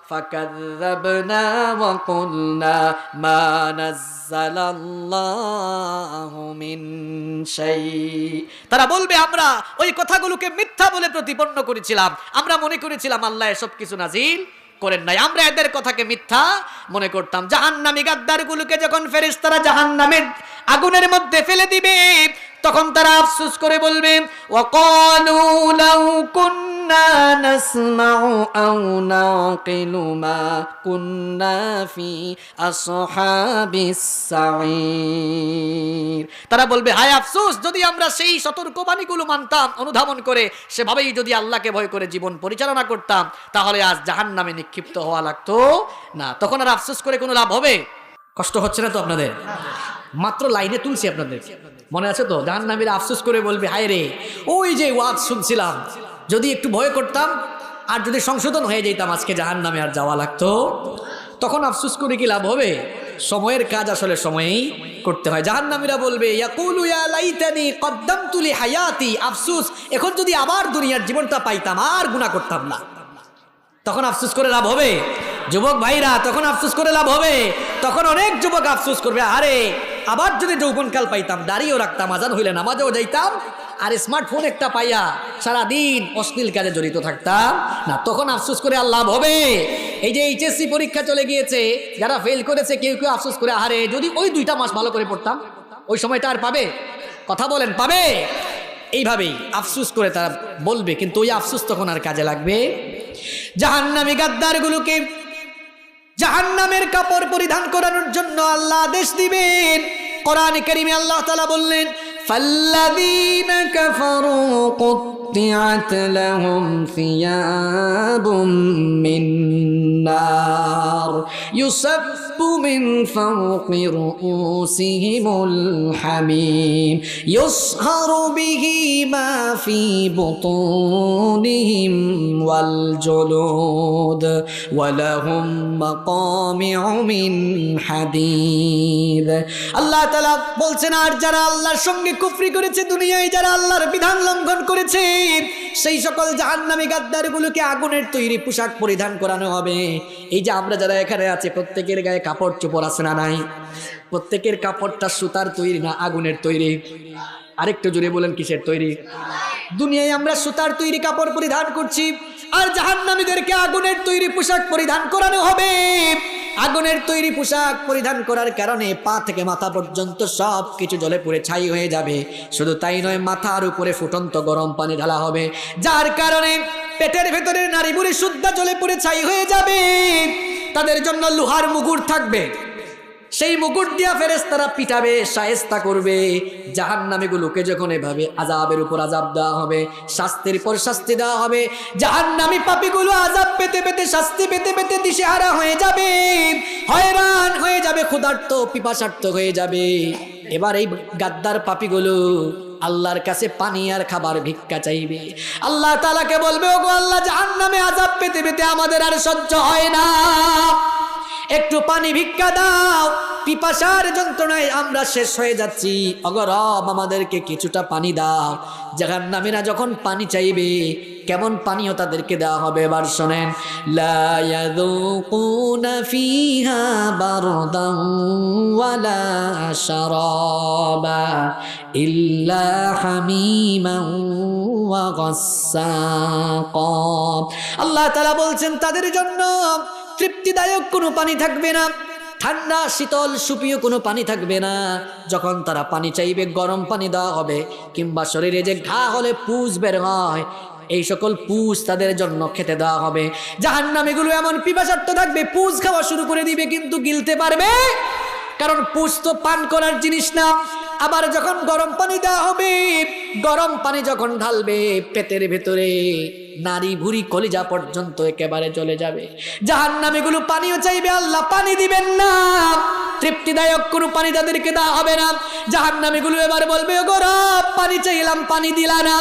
ফাকাযযাবনা ওয়া কুলনা মা নাযালাল্লাহু মিন শাই। তারা বলবে আমরা ওই কথাগুলোকে মিথ্যা বলে প্রতিপন্ন করেছিলাম, আমরা মনে করেছিলাম আল্লাহ এসব কিছু নাজিল করেন নাই, আমরা এদের কথাকে মিথ্যা মনে করতাম। জাহান্নামী গাদ্দারগুলোকে যখন ফেরেশতারা জাহান্নামের আগুনের মধ্যে ফেলে দিবে, তখন তারা আফসোস করে বলবে, ওয়াকালু লাউ কুন্না নাসমাউ আও নাকিলু মা কুন্না ফি আসহাবিস সাঈর। তারা বলবে, হায় আফসোস, যদি আমরা সেই সতর্কবাণীগুলো মানতাম, অনুধাবন করে সেভাবেই যদি আল্লাহকে ভয় করে জীবন পরিচালনা করতাম, তাহলে আজ জাহান্নামে নিক্ষিপ্ত হওয়া লাগতো না। তখন আর আফসোস করে কোনো লাভ হবে? কষ্ট হচ্ছে না তো আপনাদের? মাত্র লাইনে তুলছি আপনাদের, মনে আছে তো? জাহান্নামীরা আফসোস করে বলবে, হায় রে, ওই যে ওয়াজ শুনছিলাম, যদি একটু ভয় করতাম আর যদি সংশোধন হয়ে যেতাম, আজকে জাহান্নামে আর যাওয়া লাগতো। তখন আফসোস করে কি লাভ হবে? সময়ের কাজ আসলে সময়েই করতে হয়। জাহান্নামীরা বলবে ইয়াকুলু ইয়া লাইতানি কদ্দামতু লি হায়াতি, আফসোস এখন যদি আবার দুনিয়ার জীবনটা পাইতাম আর গুনাহ করতাম না। তখন আফসোস করে লাভ হবে? যুবক ভাইরা, তখন আফসোস করে লাভ হবে? তখন অনেক যুবক আফসোস করবে, আরে আবার যদি যৌবনকাল পাইতাম, দাড়িও রাখতাম, আজান হইলে নামাজেও যাইতাম, আর স্মার্টফোন একটা পাইয়া সারাদিন অশ্লীল কাজে জড়িত থাকতাম না। তখন আফসোস করে আর লাভ হবে? এই যে এইচএসসি পরীক্ষা চলে গিয়েছে, যারা ফেল করেছে কেউ কেউ আফসোস করে, আরে যদি ওই 2টা মাস ভালো করে পড়তাম, ওই সময়টা আর পাবে? কথা বলেন, পাবে? এইভাবেই আফসোস করে তারা বলবে, কিন্তু ওই আফসোস তখন আর কাজে লাগবে? জাহান্নামী গাদ্দারগুলোকে জাহান্নামের কাপড় পরিধান করানোর জন্য আল্লাহ আদেশ দিবেন। কোরআনে কারীমে আল্লাহ তাআলা বললেন, ফাল্লাযীনা কাফারু কুত্তিআত লাহুম সিয়াবুম মিন নার ইউসাব্বু মিন ফাওqi রুউসিহিমুল হামীম ইউসহারু বিহি মা ফি বুতুনিহিম ওয়াল জুলুদ ওয়া লাহুম মাকামিউ মিন হাদীদ। আল্লাহ তাআলা বলছেন, আর যারা আল্লাহর সঙ্গে কুফরি করেছে, দুনিয়ায় যারা আল্লাহর বিধান লঙ্ঘন করেছে, সেই সকল জাহান্নামী গাদ্দারগুলোকে আগুনের তৈরি পোশাক পরিধান করানো হবে। এই যে আমরা যারা এখানে আছি, প্রত্যেকের গায়ে কাপড় চোপড় আছে না নাই? প্রত্যেকের কাপড়টা সুতার তৈরি না আগুনের তৈরি? আরেকটু জোরে বলেন, কিসের তৈরি? দুনিয়ায় আমরা সুতার তৈরি কাপড় পরিধান করছি, আর জাহান্নামীদেরকে আগুনের তৈরি পোশাক পরিধান করানো হবে। আগুনের তৈরি পোশাক পরিধান করার কারণে পা থেকে মাথা পর্যন্ত সব কিছু জ্বলে পুড়ে ছাই হয়ে যাবে। শুধু তাই নয়, মাথার উপরে ফুটন্ত গরম পানি ঢালা হবে, যার কারণে পেটের ভেতরে নারী বুড়ি শুদ্ধা জ্বলে পুড়ে ছাই হয়ে যাবে। তাদের জন্য লোহার মুগুর থাকবে, সেই মুকুট দিয়া ফেরেশতারা পিটাবে, শায়েস্তা করবে। জাহান্নামীগুলোকে যখন এভাবে আযাবের উপর আযাব দেওয়া হবে, শাস্তির পর শাস্তি দেওয়া হবে, জাহান্নামী পাপীগুলো আযাব পেতে পেতে, শাস্তি পেতে পেতে দিশেহারা হয়ে যাবে, হয়রান হয়ে যাবে, ক্ষুধার্ত পিপাসার্ত হয়ে যাবে। এবার এই গাদ্দার পাপীগুলো আল্লাহর কাছে পানি আর খাবার ভিক্ষা চাইবে। আল্লাহ তাআলাকে বলবে, ওগো আল্লাহ, জাহান্নামে আযাব পেতে পেতে আমাদের আর সহ্য হয় না, একটু পানি ভিক্ষা দাও, পিপাসার যন্ত্রণায় আমরা শেষ হয়ে যাচ্ছি, ওগো রব আমাদেরকে কিছুটা পানি দাও। জাহান্নামীরা যখন পানি চাইবে, কেমন পানিও তাদেরকে দেওয়া হবে এবার শোনেন, লা ইয়াযুকুনা ফিহা বারদান ওয়ালা শারাবা ইল্লা হামিমান ওয়া গাসসাকা। আল্লাহ তাআলা বলছেন, তাদের জন্য তৃপ্তিদায়ক কোনো পানি থাকবে না, ঠান্ডা শীতল সুপীয় কোনো পানি থাকবে না। যখন তারা পানি চাইবে, গরম পানি দেওয়া হবে, কিংবা শরীরে যে ঘা হলে পুজ বের হয়, এই সকল পুজ তাদের জন্য খেতে দেওয়া হবে। জাহান্নামীগুলো এমন পিপাসার্ত থাকবে, পুজ খাওয়া শুরু করে দিবে, কিন্তু গিলতে পারবে, কারণ পুজ তো পান করার জিনিস না। আবার যখন গরম পানি দেওয়া হবে, গরম পানি যখন ঢালবে, পেটের ভেতরে নারী ভুঁড়ি কলিজা পর্যন্ত একেবারে চলে যাবে। জাহান্নামীগুলো পানিও চাইবে, আল্লাহ পানি দিবেন না, তৃপ্তিদায়ক কোনো পানি তাদেরকে দেওয়া হবে না। জাহান্নামীগুলো এবার বলবে, ওগো রব, পানি চাইলাম, পানি দিলা না,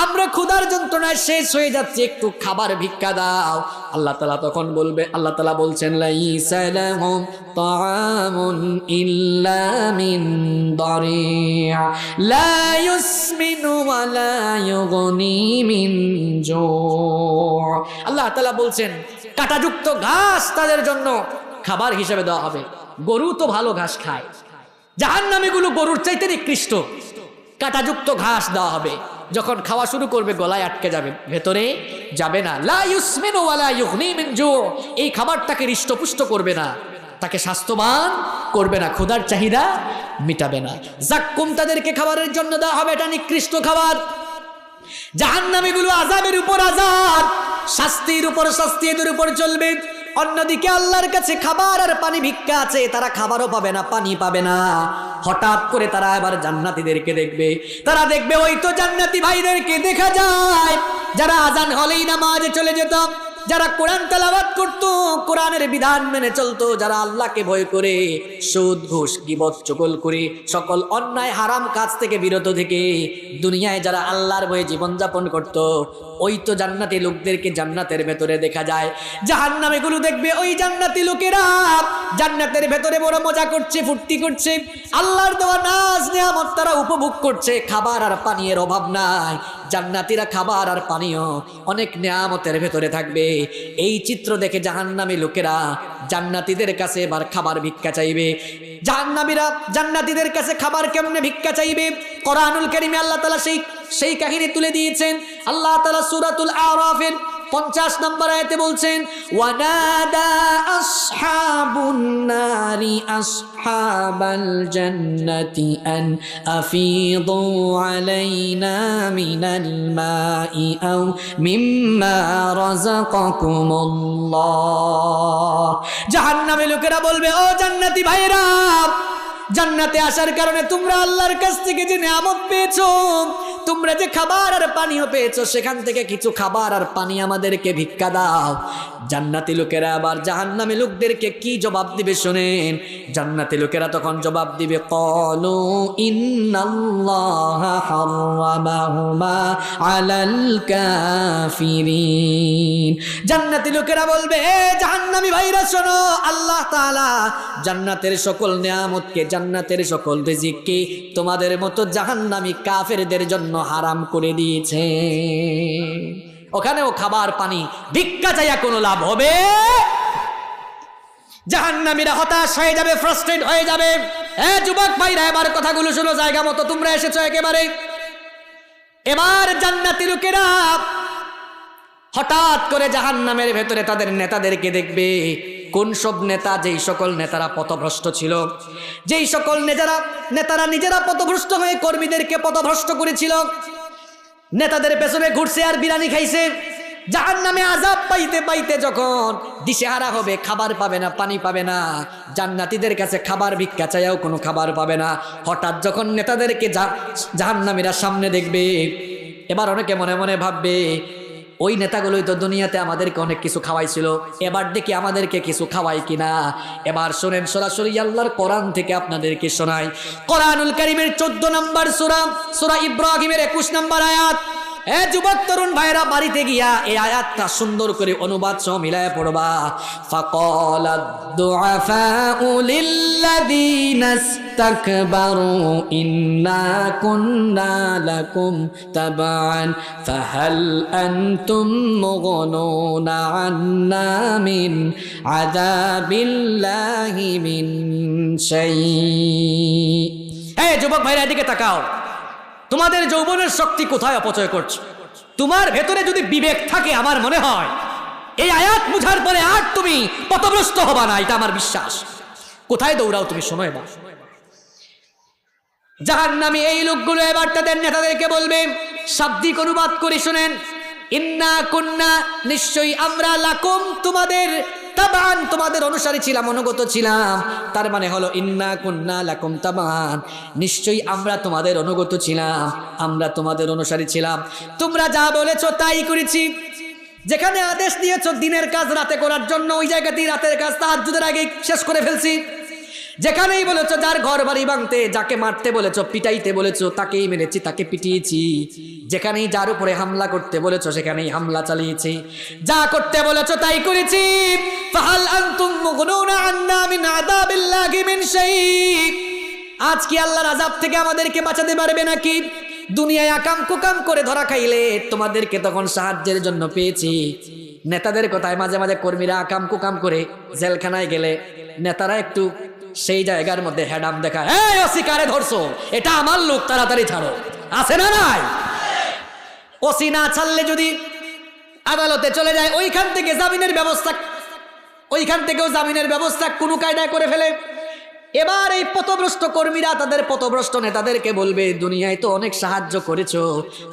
আমরা ক্ষুধার যন্ত্রণায় শেষ হয়ে যাচ্ছি, একটু খাবার ভিক্ষা দাও। আল্লাহ তাআলা তখন বলবে, আল্লাহ তাআলা বলছেন, লাইসা লাহুম তাআমুন ইল্লা মিন দারি'a লা ইউসমিনু ওয়া লা ইউগনি মিন জু'। আল্লাহ তাআলা বলছেন, কাঁটাযুক্ত ঘাস তাদের জন্য খাবার হিসেবে দেওয়া হবে। গরু তো ভালো ঘাস খায়, জাহান্নামীগুলো গরুর চাইতে নিকৃষ্ট। কাঁটাযুক্ত ঘাস দেওয়া হবে, যখন খাওয়া শুরু করবে গলায় আটকে যাবে, ভেতরে যাবে না। লা ইউসমিনু ওয়া লা ইউগনি মিন জু', এই খাবারটাকে হৃষ্টপুষ্ট করবে না, তাকে স্বাস্থ্যবান করবে না, ক্ষুধার চাহিদা মিটাবে না। যাক্কুম তাদেরকে খাবারের জন্য দেওয়া হবে, এটা নিকৃষ্ট খাবার। জাহান্নামীগুলো আযাবের উপর আযাব, শাস্তির উপর শাস্তি এদের উপর চলবে। অন্যদিকে আল্লাহর কাছে খাবার আর পানি ভিক্ষা আছে, তারা খাবারও পাবে না, পানি পাবে না। হঠাৎ করে তারা এবার জান্নাতীদেরকে দেখবে, তারা দেখবে ওই তো জান্নাতি ভাইদেরকে দেখা যায়, যারা আজান হলেই নামাজে চলে যেত, যারা কোরআন তেলাওয়াত করত, কোরআনের বিধান মেনে চলতো, যারা আল্লাহকে ভয় করে সুদ ঘুষ গীবত চুগলখড়ি সকল অন্যায় হারাম কাজ থেকে বিরত থেকে দুনিয়ায় যারা আল্লাহর ভয়ে জীবনযাপন করত, ওই তো জান্নাতি লোকদেরকে জান্নাতের ভেতরে দেখা যায়। জাহান্নামে গুলো দেখবে ওই জান্নাতি লোকেরা জান্নাতের ভেতরে বড় মজা করছে, ফুর্তি করছে, আল্লাহর দেওয়া নাজ নিয়ামত তারা উপভোগ করছে, খাবার আর পানীয়ের অভাব নাই। জান্নাতীরা খাবার আর পানীয় অনেক নিয়ামতের ভেতরে থাকবে। এই চিত্র দেখে জাহান্নামী লোকেরা জান্নাতীদের কাছে এবার খাবার ভিক্ষা চাইবে। জাহান্নামীরা জান্নাতীদের কাছে খাবার কেমনে ভিক্ষা চাইবে? কোরআনুল কারীমে আল্লাহ তাআলা সেই কাহিনী তুলে দিয়েছেন। আল্লাহ তাআলা সূরাতুল আরাফের 50 নম্বর আয়াতে বলছেন, ওয়ানাদা আসহাবুন নারি আসহাবাল জান্নাতি আন আফিদু আলাইনা মিনাল মাই আও মিম্মা রাযাকাকুমুল্লাহ। জাহান্নামের লোকেরা বলবে, ও জান্নাতি ভাইরা, জান্নাতে আসার কারণে তোমরা আল্লাহর কাছ থেকে যে নিয়ামত পেয়েছো, তোমরা যে খাবার আর পানীয় পেয়েছো, সেখান থেকে কিছু খাবার আর পানি আমাদেরকে ভিক্ষা দাও। জান্নাতি লোকেরা আবার জাহান্নামী লোকদেরকে কি জবাব দিবে শুনেন। জান্নাতি লোকেরা তখন জবাব দিবে, ক্বালু ইন্নাল্লাহা হারামাহুমা আলাল কাফিরিন। জান্নাতি লোকেরা বলবে, হে জাহান্নামী ভাইরা শোনো, আল্লাহ তাআলা জান্নাতের সকল নিয়ামতকে, জান্নাতের সকল রিজিককে তোমাদের মতো জাহান্নামী কাফেরদের জন্য হারাম করে দিয়েছে। ওখানেও খাবার পানি ভিক্ষা চাইয়া কোনো লাভ হবে? জাহান্নামীরা হতাশ হয়ে যাবে, ফ্রাস্ট্রেট হয়ে যাবে। যুবক ভাইরা, এবার কথাগুলো শোনো জায়গা মতো, তোমরা এসেছো একেবারে। এবার জান্নাতি লোকেরা হঠাৎ করে জাহান্নামের ভেতরে তাদের নেতাদেরকে দেখবে। কোন সব নেতা? যেই সকল নেতারা পথভ্রষ্ট ছিল, যেই সকল নেতারা নিজেরা পথভ্রষ্ট হয়ে কর্মীদেরকে পথভ্রষ্ট করেছিল, নেতাদের পেছনে ঘুরছে আর বিরানি খাইছে। জাহান্নামে আযাব পাইতে পাইতে যখন দিশেহারা হবে, খাবার পাবে না, পানি পাবে না, জান্নাতীদের কাছে খাবার ভিক্ষা চাইয়াও কোনো খাবার পাবে না। হঠাৎ যখন নেতাদেরকে জাহান্নামীরা সামনে দেখবে, এবার অনেকে মনে মনে ভাববে, ওই নেতাগুলোই তো দুনিয়াতে আমাদেরকে অনেক কিছু খাওয়াইছিল, এবার দেখি আমাদেরকে কিছু খাওয়াই কিনা। এবার শোনেন, সরাসরি আল্লাহর কোরআন থেকে আপনাদেরকে শোনাই। কোরআনুল কারীমের 14 নম্বর সূরা ইব্রাহিমের 21 নম্বর আয়াত। যুবক তরুণ ভাইরা, বাড়িতে গিয়া এই আয়াতটা সুন্দর করে অনুবাদ সহ মিলায় পড়বা। ফাকালাদ দুআফাউ লিল্লাযীনা ইসতাকবারু ইন্না কুন্না লাকুম তাবআন ফাহাল আনতুম মুগনুনা আন্না মিন আযাবিল্লাহি মিন শাই। যুবক ভাইরা, এদিকে তাকাও। তোমাদের যৌবনের শক্তি কোথায় অপচয় করছো? তোমার ভেতরে যদি বিবেক থাকে, আমার মনে হয় এই আয়াত বুঝার পরে আর তুমি পথভ্রষ্ট হবা না, এটা আমার বিশ্বাস। কোথায় দৌড়াও তুমি? শোনো, এবার জাহান্নামী এই লোকগুলো এবার তাদের নেতাদেরকে বলবে, শাব্দিক অনুবাদ করে শুনেন, ইন্না কুন্না, নিশ্চয়ই আমরা, লাকুম, তোমাদের, তাবান, তোমাদের অনুসারী ছিলাম, অনুগত ছিলাম। তার মানে হলো ইন্না কুন্না লাকুম তাবান, নিশ্চয়ই আমরা তোমাদের অনুগত ছিলাম, আমরা তোমাদের অনুসারী ছিলাম। তোমরা যা বলেছো তাই করেছি। যেখানে আদেশ দিয়েছো দিনের কাজ রাতে করার জন্য, ওই জায়গাতেই রাতের কাজ তাহাজ্জুদের আগে শেষ করে ফেলছি। যেখানেই বলেছো যার ঘর বাড়ি ভাঙতে, যাকে মারতে বলেছো, পিটাইতে বলেছো, তাকেই মেরেছি, তাকে পিটিয়েছি। যেখানেই যার উপরে হামলা করতে বলেছো, সেখানেই হামলা চালিয়েছি। যা করতে বলেছো তাই করেছি। ফাহাল আনতুম মুগনুনা আন্না মিন আযাবিল্লাহি মিন শাই। আজ কি আল্লাহর আযাব থেকে আমাদেরকে বাঁচাতে পারবে নাকি? দুনিয়ায় আকাম কুকাম করে ধরা খাইলে তোমাদেরকে তখন সাহায্যের জন্য পেয়েছি। নেতাদের কথায় মাঝে মাঝে কর্মীরা আকাম কুকাম করে জেলখানায় গেলে নেতারা একটু সেই জায়গার মধ্যে হেডাম দেখায়, এই ওসি কারে ধরছো, এটা আমার লোক, তাড়াতাড়ি ছাড়ো। আছে না নাই? ওসি না ছাড়লে যদি আদালতে চলে যায়, ওইখান থেকেও জামিনের ব্যবস্থা কোনো কায়দায় করে ফেলে। এবার এই পথভ্রষ্ট কর্মীরা তাদের পথভ্রষ্ট নেতাদেরকে বলবে, দুনিয়ায় তো অনেক সাহায্য করেছো,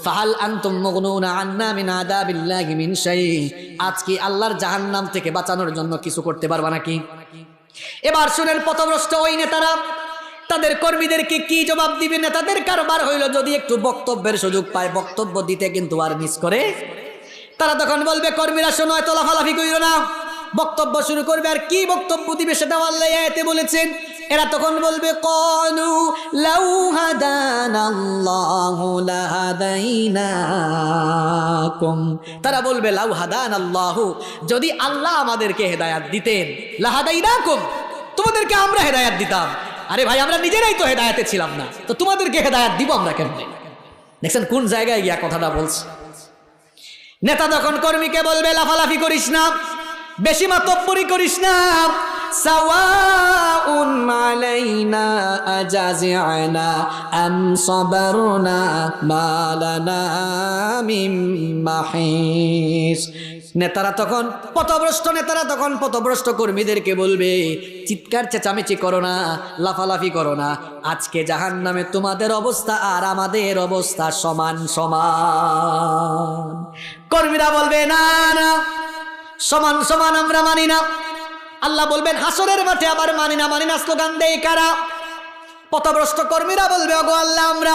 ফাহাল আনতুম মুগনুনা আন্না মিন আযাবিল্লাহি মিন শাই। আজকে আল্লাহর জাহান্নাম থেকে বাঁচানোর জন্য কিছু করতে পারবা নাকি? এবার শুনেন, পথভ্রষ্ট ওই নেতারা তাদের কর্মীদেরকে কি জবাব দিবে। নেতাদের কারবার হইল, যদি একটু বক্তব্যের সুযোগ পায় বক্তব্য দিতে কিন্তু আর মিস করে তারা তখন বলবে কর্মীরা শোনো, এত লাফালাফি কইরো না, বক্তব্য শুরু করবে। আর কি বক্তব্য দিবে সেটা আল্লাহ আয়াতে বলেছেন। এরা তখন বলবে ক্বালু লাউ হাদানাল্লাহু লাহাদাইনাকুম, তারা বলবে লাউ হাদানাল্লাহু, যদি আল্লাহ আমাদেরকে হেদায়েত দিতেন, লাহাদাইনাকুম, তোমাদেরকে আমরা হেদায়েত দিতাম। আরে ভাই, আমরা নিজেরাই তো হেদায়েতে ছিলাম না, তো তোমাদেরকে হেদায়েত দিব আমরা কেমনে? দেখছেন কোন জায়গায় গিয়া কথাটা বলছে। নেতা তখন কর্মীকে বলবে লাফালাফি করিস না, বেশি মাতব্বরি করিস না, সাওয়াউন আলাইনা আজাজিআনা আম সাবারনা মা লানা মিন মাহিস। নেতারা তখন পথভ্রষ্ট কর্মীদেরকে বলবে চিৎকার চেঁচামেচি করো না, লাফালাফি করো না, আজকে জাহান্নামে তোমাদের অবস্থা আর আমাদের অবস্থা সমান সমান। কর্মীরা বলবে না না, সমান সমান আমরা মানি না। আল্লাহ বলবেন হাসরের মাঠে আবার মানি না স্লোগান দেয় কারা? পথভ্রষ্ট কর্মীরা বলবে ওগো আল্লাহ আমরা।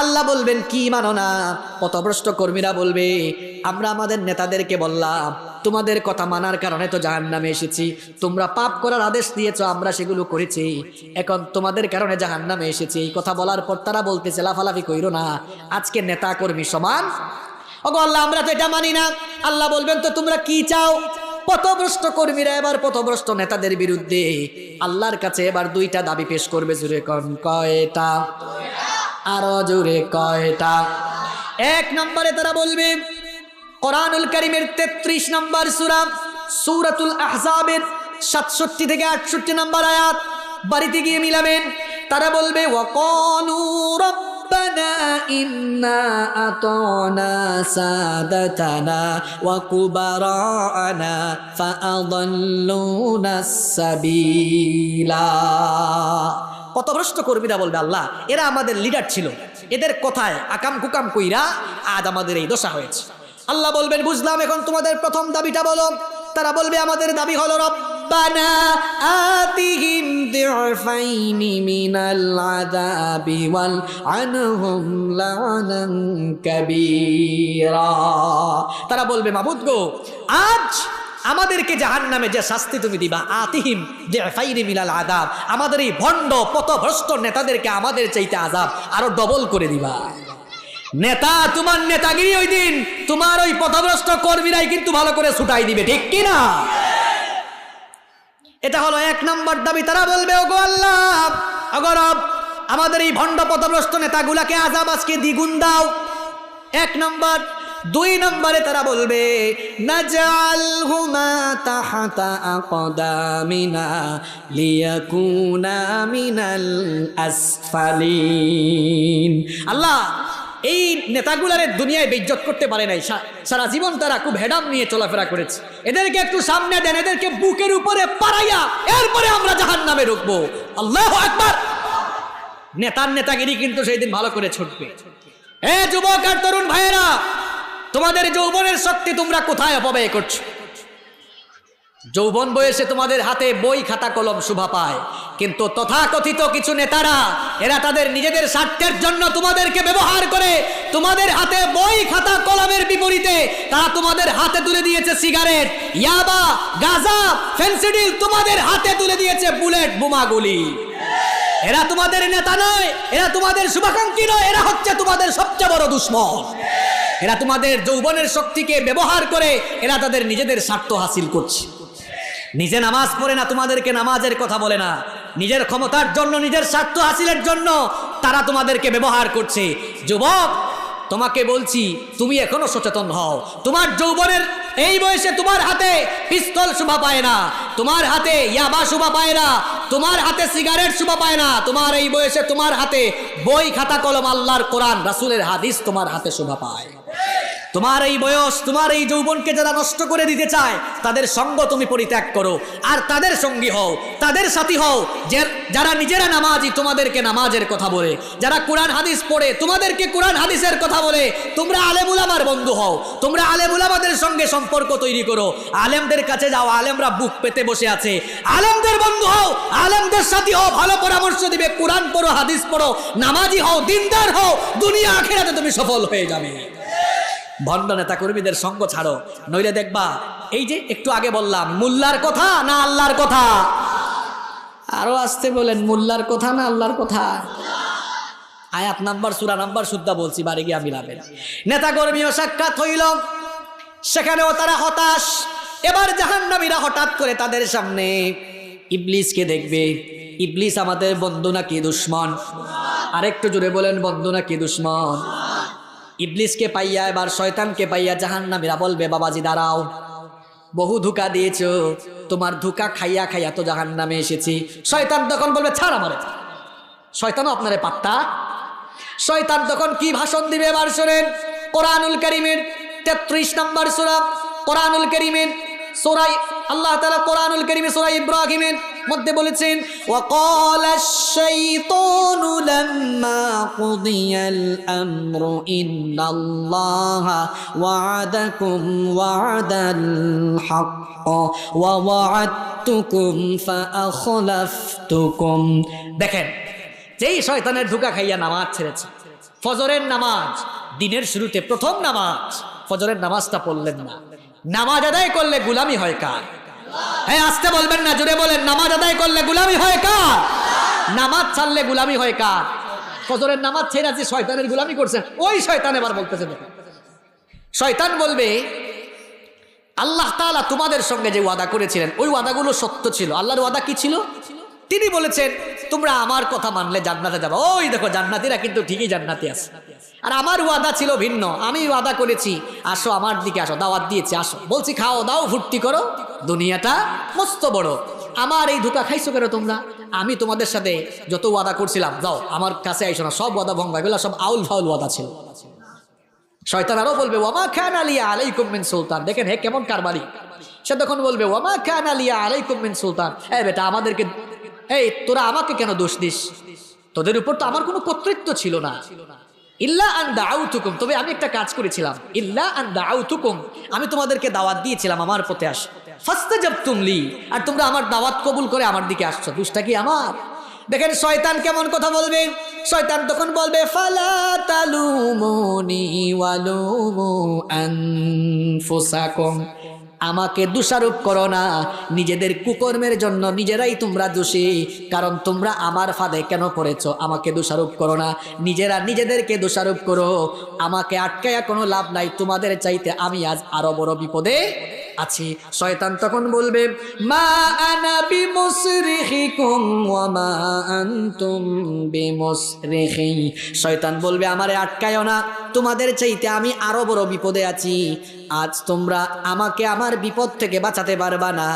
আল্লাহ বলবেন কি মানো না? পথভ্রষ্ট কর্মীরা বলবে আমরা আমাদের নেতাদেরকে বললাম তোমাদের কথা মানার কারণে তো জাহান্নামে এসেছি, তোমরা পাপ করার আদেশ দিয়েছো, আমরা সেগুলো করেছি, এখন তোমাদের কারণে জাহান্নামে এসেছি। এই কথা বলার পর তারা বলতেছে লাফালাফি কইরো না, আজকে নেতা কর্মী সমান। ওগো আল্লাহ আমরা তো এটা মানি না। আল্লাহ বলবেন তো তোমরা কি চাও? পথভ্রষ্ট কর্মীরা এবার পথভ্রষ্ট নেতাদের বিরুদ্ধে আল্লাহর কাছে এবার দুইটা দাবি পেশ করবে। জোরে কয়টা? আরো জোরে কয়টা? এক নম্বরে তারা বলবে কোরআনুল কারীমের 33 নম্বর সূরা সূরাতুল আহজাবের 67 থেকে 68 নম্বর আয়াত বাড়িতে গিয়ে মিলাবেন। তারা বলবে ওয়াকালু রব্বানা ইন্না আতানা সাদাতানা ওয়া কুবারানা ফাআদাল্লুনাস সাবিলা। পথভ্রষ্ট কর্মীরা বলবে আল্লাহ এরা আমাদের লিডার ছিল, এদের কথায় আকাম কুকাম কইরা আজ আমাদের এই দশা হয়েছে। আল্লাহ বলবেন বুঝলাম, এখন তোমাদের প্রথম দাবিটা বলো। তারা বলবে আমাদের দাবি হলো রব্বানা আতিহিম দি'ফাইনি মিনাল আযাবি ওয়াল আনহুম লা'নান কাবীরা। তারা বলবে মাবুদ গো, আজ আমাদেরকে জাহান্নামে যে শাস্তি তুমি দিবা, আতিহিম দি'ফাইনি মিনাল আযাব, আমাদের এই ভণ্ড পথভ্রষ্ট নেতাদেরকে আমাদের চাইতে আযাব আরো ডবল করে দিবা। নেতা তোমার নেতাগিরি ওই দিন তোমার ওই পথভ্রষ্ট কর্মীরাই কিন্তু ভালো করে ছুটাই দিবে, ঠিক কি না? এটা হলো এক নম্বর দাবি। তারা বলবে ওগো আল্লাহ, ওগো রব, আমাদের এই ভণ্ড পথভ্রষ্ট নেতাগুলাকে আযাব আজকে দ্বিগুণ দাও। এক নম্বর। দুই নম্বরে তারা বলবে নাজআলহুমা তাহতা আকদামিনা লিয়াকুনা মিনাল আসফালিন। আল্লাহ এই নেতাগুলারে দুনিয়ায় বেইজ্জত করতে পারে নাই, সারা জীবন তারা খুব হেডাম নিয়ে চলাফেরা করেছে, এদেরকে একটু সামনে দেন, এদেরকে বুকের উপরে পাড়াইয়া এরপরে আমরা জাহান্নামে ঢুকবো। আল্লাহু আকবার। নেতার নেতাগিরি কিন্তু সেই দিন ভালো করে ছুটবে। এ যুবক আর তরুণ ভাইয়েরা, তোমাদের যৌবনের শক্তি তোমরা কোথায় অপব্যয় করছো? যৌবন বয়সে তোমাদের হাতে বই খাতা কলম শোভা পায়, কিন্তু তথাকথিত কিছু নেতারা এরা তাদের নিজেদের স্বার্থের জন্য তোমাদেরকে ব্যবহার করে তোমাদের হাতে বই খাতা কলমের বিপরীতে তারা তোমাদের হাতে তুলে দিয়েছে সিগারেট, ইয়াবা, গাঁজা, ফেন্সিডিল, তোমাদের হাতে তুলে দিয়েছে বুলেট বোমাগুলি। এরা তোমাদের নেতা নয়, এরা তোমাদের শুভাকাঙ্ক্ষী নয়, এরা হচ্ছে তোমাদের সবচেয়ে বড় দুশমন। এরা তোমাদের যৌবনের শক্তিকে ব্যবহার করে এরা তাদের নিজেদের স্বার্থ হাসিল করছে। নিজে নামাজ পড়ে না, তোমাদেরকে নামাজের কথা বলে না, নিজের ক্ষমতার জন্য, নিজের স্বার্থ হাসিলের জন্য তারা তোমাদেরকে ব্যবহার করছে। যুবক, তোমাকে বলছি তুমি এখনো সচেতন হও। তোমার যৌবনের এই বয়সে তোমার হাতে পিস্তল শোভা পায় না, তোমার হাতে ইয়াবা শোভা পায় না, তোমার হাতে সিগারেট শোভা পায় না। তোমার এই বয়সে তোমার হাতে বই খাতা কলম, আল্লাহর কোরআন, রাসূলের হাদিস তোমার হাতে শোভা পায়। তোমার এই বয়স, তোমার এই যৌবনকে যারা নষ্ট করে দিতে চায় তাদের সঙ্গ তুমি পরিত্যাগ করো, আর তাদের সঙ্গী হও, তাদের সাথী হও যারা নিজেরা নামাজি, তোমাদেরকে নামাজের কথা বলে, যারা কোরআন হাদিস পড়ে তোমাদেরকে কোরআন হাদিসের কথা বলে। তোমরা আলেম উলামার বন্ধু হও, তোমরা আলেম উলামাদের সঙ্গে সম্পর্ক তৈরি করো, আলেমদের কাছে যাও, আলেমরা বুক পেতে বসে আছে, আলেমদের বন্ধু হও, আলেমদের সাথী হও, ভালো পরামর্শ দিবে, কোরআন পড়ো, হাদিস পড়ো, নামাজি হও, দিনদার হও, দুনিয়া আখিরাতে তুমি সফল হয়ে যাবে। ভণ্ড নেতা কর্মীদের সঙ্গ ছাড়ো, নইলে দেখবা এই যে একটু আগে বললাম মুল্লার কথা না আল্লাহর কথা, আরো আসতে বলেন মুল্লার কথা না আল্লাহর কথা। আয়াত নাম্বার সূরা নাম্বার শুদ্ধা বলছি, বাড়ি গিয়া মিলাবেন। নেতা কর্মীও সাক্ষাৎ হইল, সেখানেও তারা হতাশ। এবার জাহান্নামীরা হঠাৎ করে তাদের সামনে ইবলিসকে দেখবে। ইবলিস আমাদের বন্ধু নাকি দুশ্মন? আরেকটু জোরে বলেন, বন্ধু নাকি দুশ্মন? ইবলিসকে পাইয়া, এবার শয়তানকে পাইয়া জাহান্নামীরা বলবে বাবাজি দাঁড়াও, বহু ধোঁকা দিয়েছো, তোমার ধোঁকা খাইয়া খাইয়া তো জাহান্নামে এসেছি। শয়তান তখন বলবে ছাড় আমারে। শয়তানও আপনারে পাত্তা? শয়তান তখন কি ভাষণ দিবে এবার শোনেন। কোরআনুল কারীমের 33 নম্বর সূরা, কোরআনুল কারীমের সূরা, আল্লাহ তাআলা কোরআনুল কারীমে সূরা ইব্রাহিমের মধ্যে বলেছেন ওয়াকালাশ শাইতানু লাম্মা কুদিয়াল আমরু ইন্নাল্লাহা ওয়া'আদাকুম ওয়া'দাল হাক্ক ওয়া ওয়া'আদতুকুম ফাআখলাফতুকুম। দেখেন, যেই শয়তানের ধোঁকা খাইয়া নামাজ ছেড়েছে, ফজরের নামাজ, দিনের শুরুতে প্রথম নামাজ, ফজরের নামাজটা পড়লেন না। নামাজ আদায় করলে গোলামি হয় কার? হ্যাঁ আসতে বলবেন না, জোরে বলেন, নামাজ আদায় করলে গোলামি হয় কার? নামাজ ছাড়লে গোলামি হয় কার? ফজরের নামাজ ছেড়ে আছে শয়তানের গোলামি করছেন, ওই শয়তান এবার বলতেছে, দেখেন শয়তান বলবে আল্লাহ তাআলা তোমাদের সঙ্গে যে ওয়াদা করেছিলেন ওই ওয়াদাগুলো সত্য ছিল। আল্লাহর ওয়াদা কি ছিল? তিনি বলেছেন তোমরা আমার কথা মানলে জান্নাতে যাবে। ওই দেখো জান্নাতীরা কিন্তু ঠিকই জান্নাতে আছে। আর আমার ওয়াদা ছিল ভিন্ন, আমি ওয়াদা করেছি আসো আমার দিকে আসো, দাওয়াত দিয়েছি আসো, বলছি খাও দাও ফুর্তি করো, দুনিয়াটা মস্ত বড়। আমার এই ধোঁকা খাইছো কেন তোমরা? আমি তোমাদের সাথে যত ওয়াদা করছিলাম যাও আমার কাছে আইসো না, সব ওয়াদা ভঙ্গ, এগুলো সব আউল ফাউল ওয়াদা ছিল। শয়তান আরো বলবে ওয়ামা কানা লিয়া আলাইকুম মিন সুলতান। দেখেন হে কেমন কারবারি। সে তখন বলবে ওয়ামা কানা লিয়া আলাইকুম মিন সুলতান, এই বেটা আমাদেরকে, এই তোরা আমাকে কেন দোষ দিস? তোদের উপর তো আমার কোনো কর্তৃত্ব ছিল না। ইল্লা আন দাউতুকুম, তবে আমি একটা কাজ করেছিলাম। ইল্লা আন দাউতুকুম, আমি তোমাদেরকে দাওয়াত দিয়েছিলাম আমার পথে আস। ফাস্তাজাবতুম লি, আর তোমরা আমার দাওয়াত কবুল করে আমার দিকে আসছো, দোষটা কি আমার? দেখেন শয়তান কেমন কথা বলবে। শয়তান তখন বলবে ফালা তালুমুনি ওয়ালুমু আনফুসাকুম, আমাকে দোষারোপ করো না, নিজেদের কুকর্মের জন্য নিজেরাই তোমরা দোষী, কারণ তোমরা আমার ফাঁদে কেন পড়েছো। আমাকে দোষারোপ করো না, নিজেরা নিজেদেরকে দোষারোপ করো, আমাকে আটকায়া কোনো লাভ নাই, তোমাদের চাইতে আমি আজ আরো বড় বিপদে আছি। শয়তান তখন বলবে মা আনা বিমুসরিখিকুম ওয়া মা আনতুম বিমুসরিখি, শয়তান বলবে আমারে আটকায়ও না, তোমাদের চাইতে আমি আরো বড় বিপদে আছি। আজ তোমরা আমাকে আমার বিপদ থেকে বাঁচাতে পারবা না,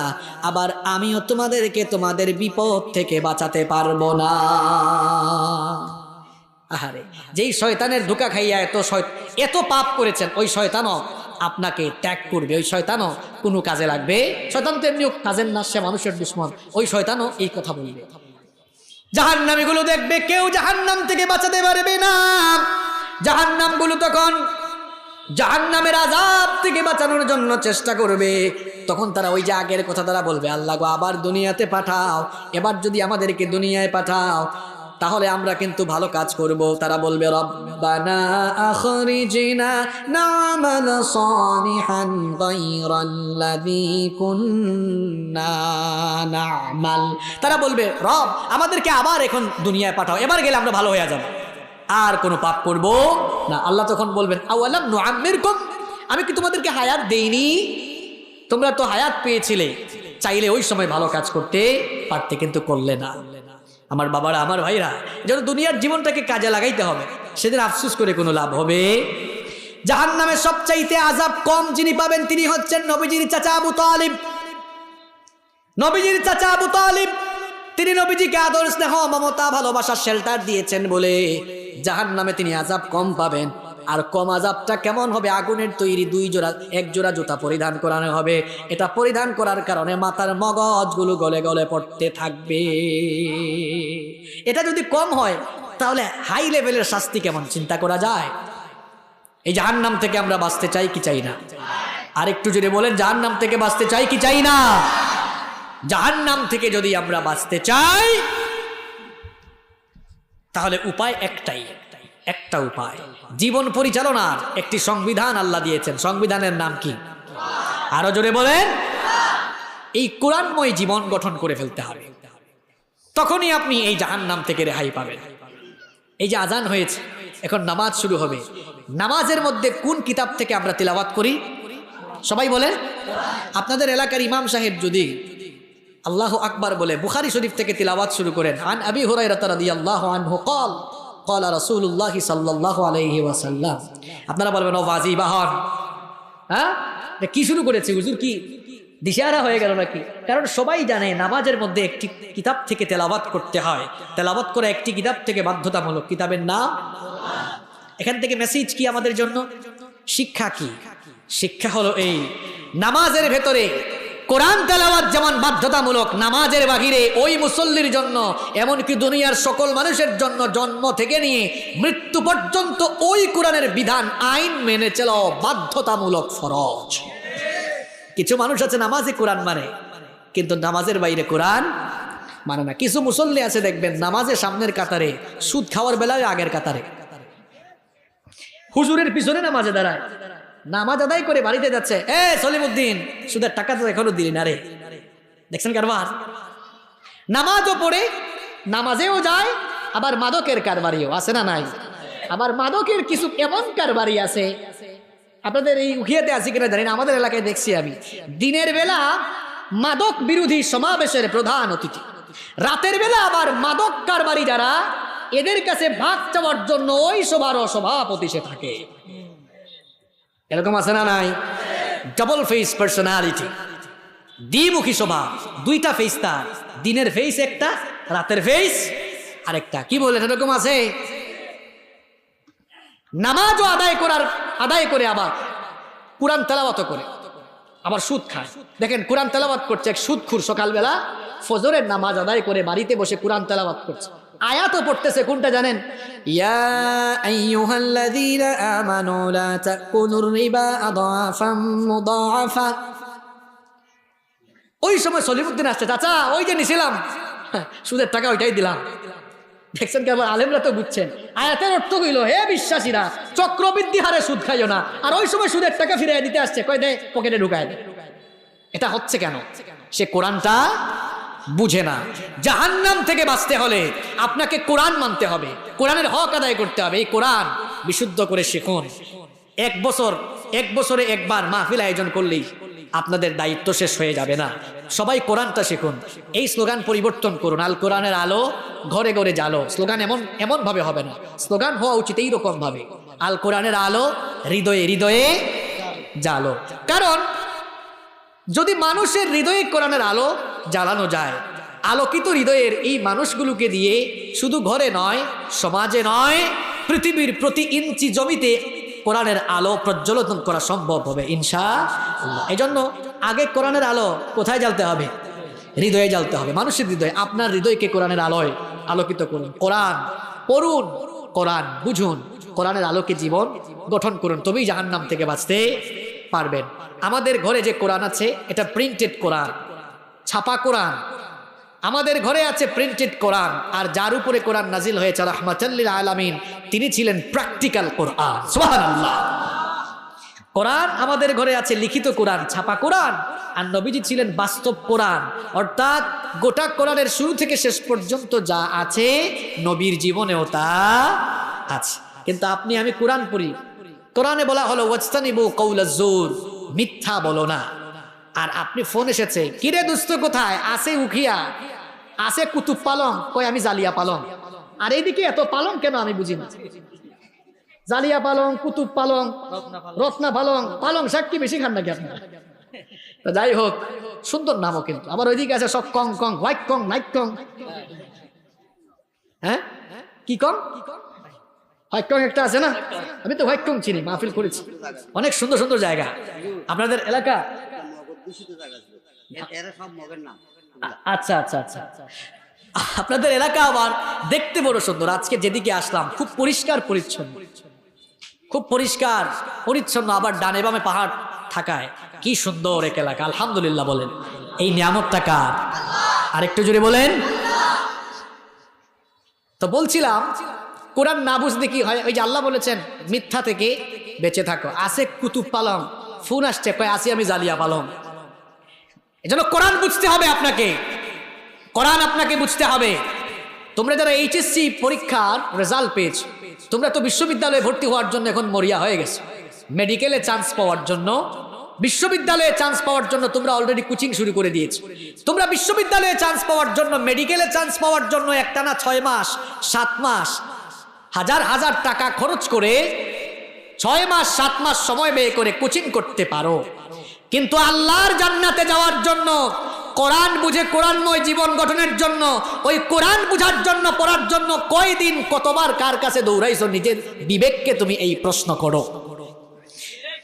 আবার আমিও তোমাদেরকে তোমাদের বিপদ থেকে বাঁচাতে পারবো না। আহারে, যেই শয়তানের ধোঁকা খাইয়া এত পাপ করেছেন, ওই শয়তানও আপনাকে ত্যাগ করবে, ওই শয়তানও কোনো কাজে লাগবে। শয়তান তো এমনিও কাজের না, সে মানুষের দুশ্মন, ওই শয়তানও এই কথা বলবে। জাহান্নামীগুলো দেখবে কেউ জাহান্নাম থেকে বাঁচাতে পারবে না। জাহান্নামগুলো তখন জাহান্নামের আযাব থেকে বাঁচানোর জন্য চেষ্টা করবে। তখন তারা ওই যে আগের কথা তারা বলবে আল্লাহ গো আবার দুনিয়াতে পাঠাও, এবার যদি আমাদেরকে দুনিয়ায় পাঠাও তাহলে আমরা কিন্তু ভালো কাজ করব। তারা বলবে রব্বানা আখরিজনা না'মাল সালিহান গায়রাল্লাযী কুন্না না'মাল, তারা বলবে রব আমাদেরকে আবার এখন দুনিয়ায় পাঠাও, এবার গেলে আমরা ভালো হয়ে যাব, আর কোনো পাপ করব না। আল্লাহ তখন বলবেন আওয়ালাম নুআম্মিরকুম, আমি কি তোমাদেরকে হায়াত দেইনি? তোমরা তো হায়াত পেয়েছিলে, চাইলে ওই সময় ভালো কাজ করতে পারতে, কিন্তু করলে না। আমার বাবারা, আমার ভাইরা, যেন দুনিয়ার জীবনটাকে কাজে লাগাইতে হবে, সেদিন আফসোস করে কোনো লাভ হবে? জাহান্নামে সবচাইতে আযাব কম যিনি পাবেন তিনি হচ্ছেন নবীজির চাচা আবু তালিব। নবীজির চাচা আবু তালিব, তিনি নবীজিকে আদর স্নেহ মমতা ভালোবাসার শেল্টার দিয়েছেন বলে জাহান্নামে তিনি আযাব কম পাবেন। আর কম আযাবটা কেমন হবে? আগুনের তৈরি এক জোড়া জুতা পরিধান করানো হবে। এটা পরিধান করার কারণে মাথার মগজগুলো গলে গলে পড়তে থাকবে। এটা যদি কম হয় তাহলে হাই লেভেলের শাস্তি কেমন চিন্তা করা যায়? এই জাহান্নাম থেকে আমরা বাঁচতে চাই কি চাই না? আর একটু জোরে বলেন, জাহান্নাম থেকে বাঁচতে চাই কি চাই না? জাহান্নাম থেকে যদি আমরা বাঁচতে চাই তাহলে উপায় একটাই, একটা উপায়, জীবন পরিচালনার একটি সংবিধান আল্লাহ দিয়েছেন। সংবিধানের নাম কি? আরো জোরে বলেন। এই কোরআনময় জীবন গঠন করে ফেলতে হবে, তখনই আপনি এই জাহান্নাম থেকে রেহাই পাবেন। এই যে আজান হয়েছে, এখন নামাজ শুরু হবে। নামাজের মধ্যে কোন কিতাব থেকে আমরা তিলাওয়াত করি? সবাই বলেন। আপনাদের এলাকার ইমাম সাহেব যদি আল্লাহু আকবার বলে বুখারী শরীফ থেকে তিলাওয়াত শুরু করেন, আন আবি হুরায়রা রাদিয়াল্লাহু আনহু قال قال رسول الله صلى الله عليه وسلم, আপনারা বলবেন ও ওয়াজি বাহন, হ্যাঁ কি শুরু করেছে হুজুর, কি দিশাহারা হয়ে গেল নাকি? কারণ সবাই জানে নামাজের মধ্যে একটি কিতাব থেকে তেলাওয়াত করতে হয়। তেলাওয়াত করে একটি কিতাব থেকে বাধ্যতামূলক। কিতাবের নাম কোরআন। এখান থেকে মেসেজ কি আমাদের জন্য? শিক্ষা কি? শিক্ষা হলো এই, নামাজের ভেতরে কোরআন তেলাওয়াত যেমন বাধ্যতামূলক, নামাজের বাহিরে ওই মুসল্লির জন্য, এমনকি দুনিয়ার সকল মানুষের জন্য জন্ম থেকে নিয়ে মৃত্যু পর্যন্ত ওই কোরআনের বিধান আইন মেনে চলাও বাধ্যতামূলক, ফরজ। কিছু মানুষ আছে নামাজে কোরআন মানে, কিন্তু নামাজের বাইরে কোরআন মানে না। কিছু মুসল্লি আছে দেখবেন নামাজের সামনের কাতারে, সুদ খাওয়ার বেলায় আগের কাতারে, হুজুরের পিছনে নামাজে দাঁড়ায়, নামাজ আদায় করে বাড়িতে যাচ্ছে, এ সলিমউদ্দিন সুদের টাকা তো এখনো দিলি না রে। দেখছেন কারবার? নামাজও পড়ে, নামাজেও যায়, আবার মাদকের কারবারিও আছে না নাই? আবার মাদকের কিছু এমন কারবারি আছে, আপনাদের এই উখিয়াতে আছে কিনা জানি না, আমাদের এলাকায় দেখছি আমি, দিনের বেলা মাদক বিরোধী সমাবেশের প্রধান অতিথি, রাতের বেলা আবার মাদক কারবারি যারা, এদের কাছে ভাগ চাওয়ার জন্য ওই সভারও সভাপতি সে থাকে। এরকম আছে না নাই? ডাবল ফেস পার্সোনালিটি, দ্বিমুখী স্বভাব, দুইটা ফেস তার, দিনের ফেস একটা, রাতের ফেস আরেকটা। কি বলেন? এরকম আছে। নামাজও আদায় করে আবার কোরআন তেলাওয়াত করে, আবার সুদ খায়। দেখেন কোরআন তেলাওয়াত করছে এক সুদখুর, সকালবেলা ফজরের নামাজ আদায় করে বাড়িতে বসে কোরআন তেলাওয়াত করছে, আয়াতও পড়তেছে। কোনটা জানেন? ইয়া আইয়ুহাল্লাযীনা আমানু লা তাকুলুর রিবা আদাফাম মুদাআফা। ওই সময় সলিমউদ্দিন আসছে, চাচা ওই যে নিছিলাম সুদের টাকা, ওইটাই দিলাম। দেখছেন কি? আবার আলেমরা তো বুঝছেন আয়াতের অর্থ হইল, হে বিশ্বাসীরা চক্রবৃদ্ধি হারে সুদ খাইও না। আর ওই সময় সুদের টাকা ফিরিয়ে দিতে আসছে, কয় দে পকেটে ঢুকায় দে। এটা হচ্ছে কেন? সে কোরআনটা বুঝে না। জাহান্নাম থেকে বাঁচতে হলে আপনাকে কোরআন মানতে হবে, কোরআনের হক আদায় করতে হবে। এই কোরআন বিশুদ্ধ করে শিখুন। এক বছরে একবার মাহফিল আয়োজন করলেই আপনাদের দায়িত্ব শেষ হয়ে যাবে না। সবাই কোরআনটা শিখুন। এই স্লোগান পরিবর্তন করুন, আল কোরআনের আলো ঘরে ঘরে জালো। স্লোগান এমন ভাবে হবে না, স্লোগান হওয়া উচিত এইরকম ভাবে, আল কোরআনের আলো হৃদয়ে হৃদয়ে জালো। কারণ যদি মানুষের হৃদয়ে কোরআনের আলো জ্বালানো যায়, আলোকিত হৃদয়ের এই মানুষগুলোকে দিয়ে শুধু ঘরে নয়, সমাজে নয়, পৃথিবীর প্রতি ইঞ্চি জমিতে কোরআনের আলো প্রজ্বলন করা সম্ভব হবে ইনশাআল্লাহ। এই জন্য আগে কোরআনের আলো কোথায় জ্বালতে হবে? হৃদয়ে জ্বালতে হবে, মানুষের হৃদয়ে। আপনার হৃদয়কে কোরআনের আলোয় আলোকিত করুন। কোরআন পড়ুন, কোরআন বুঝুন, কোরআনের আলোকে জীবন গঠন করুন, তবেই জাহান্নাম থেকে বাঁচতে পারবেন। আমাদের ঘরে যে কোরআন আছে এটা প্রিন্টেড কোরআন, ছাপা কোরআন। আমাদের ঘরে আছে প্রিন্টেড কোরআন, আর যার উপরে কোরআন নাজিল হয়েছে রাহমাতাল লিল আলামিন, তিনি ছিলেন প্র্যাকটিক্যাল কোরআন। সুবহানাল্লাহ। কোরআন আমাদের ঘরে আছে লিখিত কোরআন, ছাপা কোরআন, আর নবীজি ছিলেন বাস্তব কোরআন। অর্থাৎ গোটা কোরআনের শুরু থেকে শেষ পর্যন্ত যা আছে নবীর জীবনেও তা আছে। কিন্তু আপনি আমি কোরআন পড়ি, কোরআনে বলা হলো ওয়াজতানিবু কাউলাজ জুর, মিথ্যা বলো না। আর আপনি ফোন এসেছে, কিরে দোস্ত কোথায়? আছে উখিয়া, আছে কুতুব পালং, কই আমি জালিয়া পালং। আর এইদিকে এত পালং কেন আমি বুঝি না। জালিয়া পালং, কুতুব পালং, রত্না পালং, পালং শাক কি বেশি খান নাকি আপনারা? যাই হোক, সুন্দর নামও কিন্তু। আবার ওইদিকে আছে সব কং কং, হোয়াইট কং, নাইট কং। হ্যাঁ কি কং? হোয়াইট কং একটা আছে না? আমি তো হোয়াইট কং চিনি, মাহফিল করেছি। অনেক সুন্দর সুন্দর জায়গা আপনাদের এলাকা। আচ্ছা আচ্ছা আচ্ছা, আপনাদের এলাকা আবার দেখতে বড় সুন্দর। আজকে যেদিকে আসলাম খুব পরিষ্কার পরিচ্ছন্ন, খুব পরিষ্কার পরিচ্ছন্ন। আবার ডানে বামে পাহাড় থাকায় কি সুন্দর এক এলাকা। আলহামদুলিল্লাহ বলেন। এই নিয়ামতটা কার? আরেকটু জোরে বলেন। তো বলছিলাম কোরআন না বুঝলে কি হয়? ওই যে আল্লাহ বলেছেন মিথ্যা থেকে বেঁচে থাকো। আসে কুতুব পালং, ফোন আসছে কয় আসি আমি জালিয়া পালং। এজন্য কোরআন বুঝতে হবে আপনাকে, কোরআন আপনাকে বুঝতে হবে। তোমরা যারা এইচএসসি পরীক্ষার রেজাল্ট পেয়েছো, তোমরা তো বিশ্ববিদ্যালয়ে ভর্তি হওয়ার জন্য এখন মরিয়া হয়ে গেছো। মেডিকেলে চান্স পাওয়ার জন্য, বিশ্ববিদ্যালয়ে চান্স পাওয়ার জন্য তোমরা অলরেডি কোচিং শুরু করে দিয়েছো। তোমরা বিশ্ববিদ্যালয়ে চান্স পাওয়ার জন্য, মেডিকেলে চান্স পাওয়ার জন্য একটানা 6 মাস 7 মাস হাজার হাজার টাকা খরচ করে 6 মাস 7 মাস সময় ব্যয় করে কোচিং করতে পারো। কিন্তু আল্লাহর জান্নাতে যাওয়ার জন্য, কোরআন বুঝে কোরআনময় জীবন গঠনের জন্য, ওই কোরআন বুঝার জন্য, পড়ার জন্য কয়দিন কতবার কার কাছে দৌড়াইছো? নিজের বিবেককে তুমি এই প্রশ্ন করো।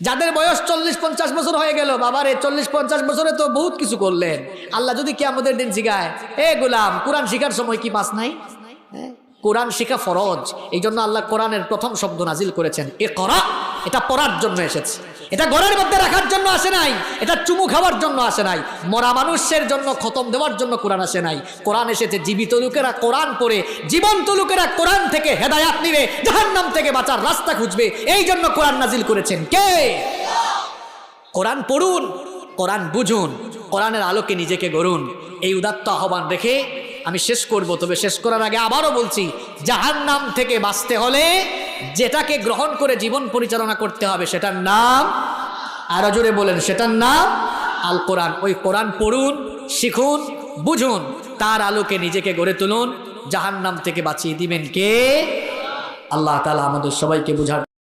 যাদের বয়স 40-50 বছর হয়ে গেল, বাবারে 40-50 বছরে তো বহুত কিছু করলেন। আল্লাহ যদি কিয়ামতের দিন জিগায়, এ গোলাম কোরআন শিখার সময় কি পাস নাই? কোরআন শিখা ফরজ। এই জন্য আল্লাহ কোরআনের প্রথম শব্দ নাজিল করেছেন ইকরা। এটা পড়ার জন্য এসেছে, এটা ঘরের মধ্যে রাখার জন্য আসে নাই, এটা চুমু খাওয়ার জন্য আসে নাই, মরা মানুষের জন্য খতম দেওয়ার জন্য কোরআন আসে নাই। কোরআন এসেছে জীবিত লোকেরা কোরআন পড়ে, জীবন্ত লোকেরা কোরআন থেকে হেদায়াত নিবে, জাহান্নাম থেকে বাঁচার রাস্তা খুঁজবে। এই জন্য কোরআন নাজিল করেছেন কে? কোরআন পড়ুন, কোরআন বুঝুন, কোরআনের আলোকে নিজেকে গড়ুন। এই উদাত্ত আহ্বান রেখে আমি শেষ করব। তবে শেষ করার আগে আবারও বলছি, জাহান্নাম থেকে বাঁচতে হলে যেটাকে গ্রহণ করে জীবন পরিচালনা করতে হবে সেটার নাম, আরো জোরে বলেন, সেটার নাম আল কোরআন। ওই কোরআন পড়ুন, শিখুন, বুঝুন, তার আলোকে নিজেকে গড়ে তুলুন। জাহান্নাম থেকে বাঁচিয়ে দিবেন কে? আল্লাহ তাআলা আমাদের সবাইকে বুঝার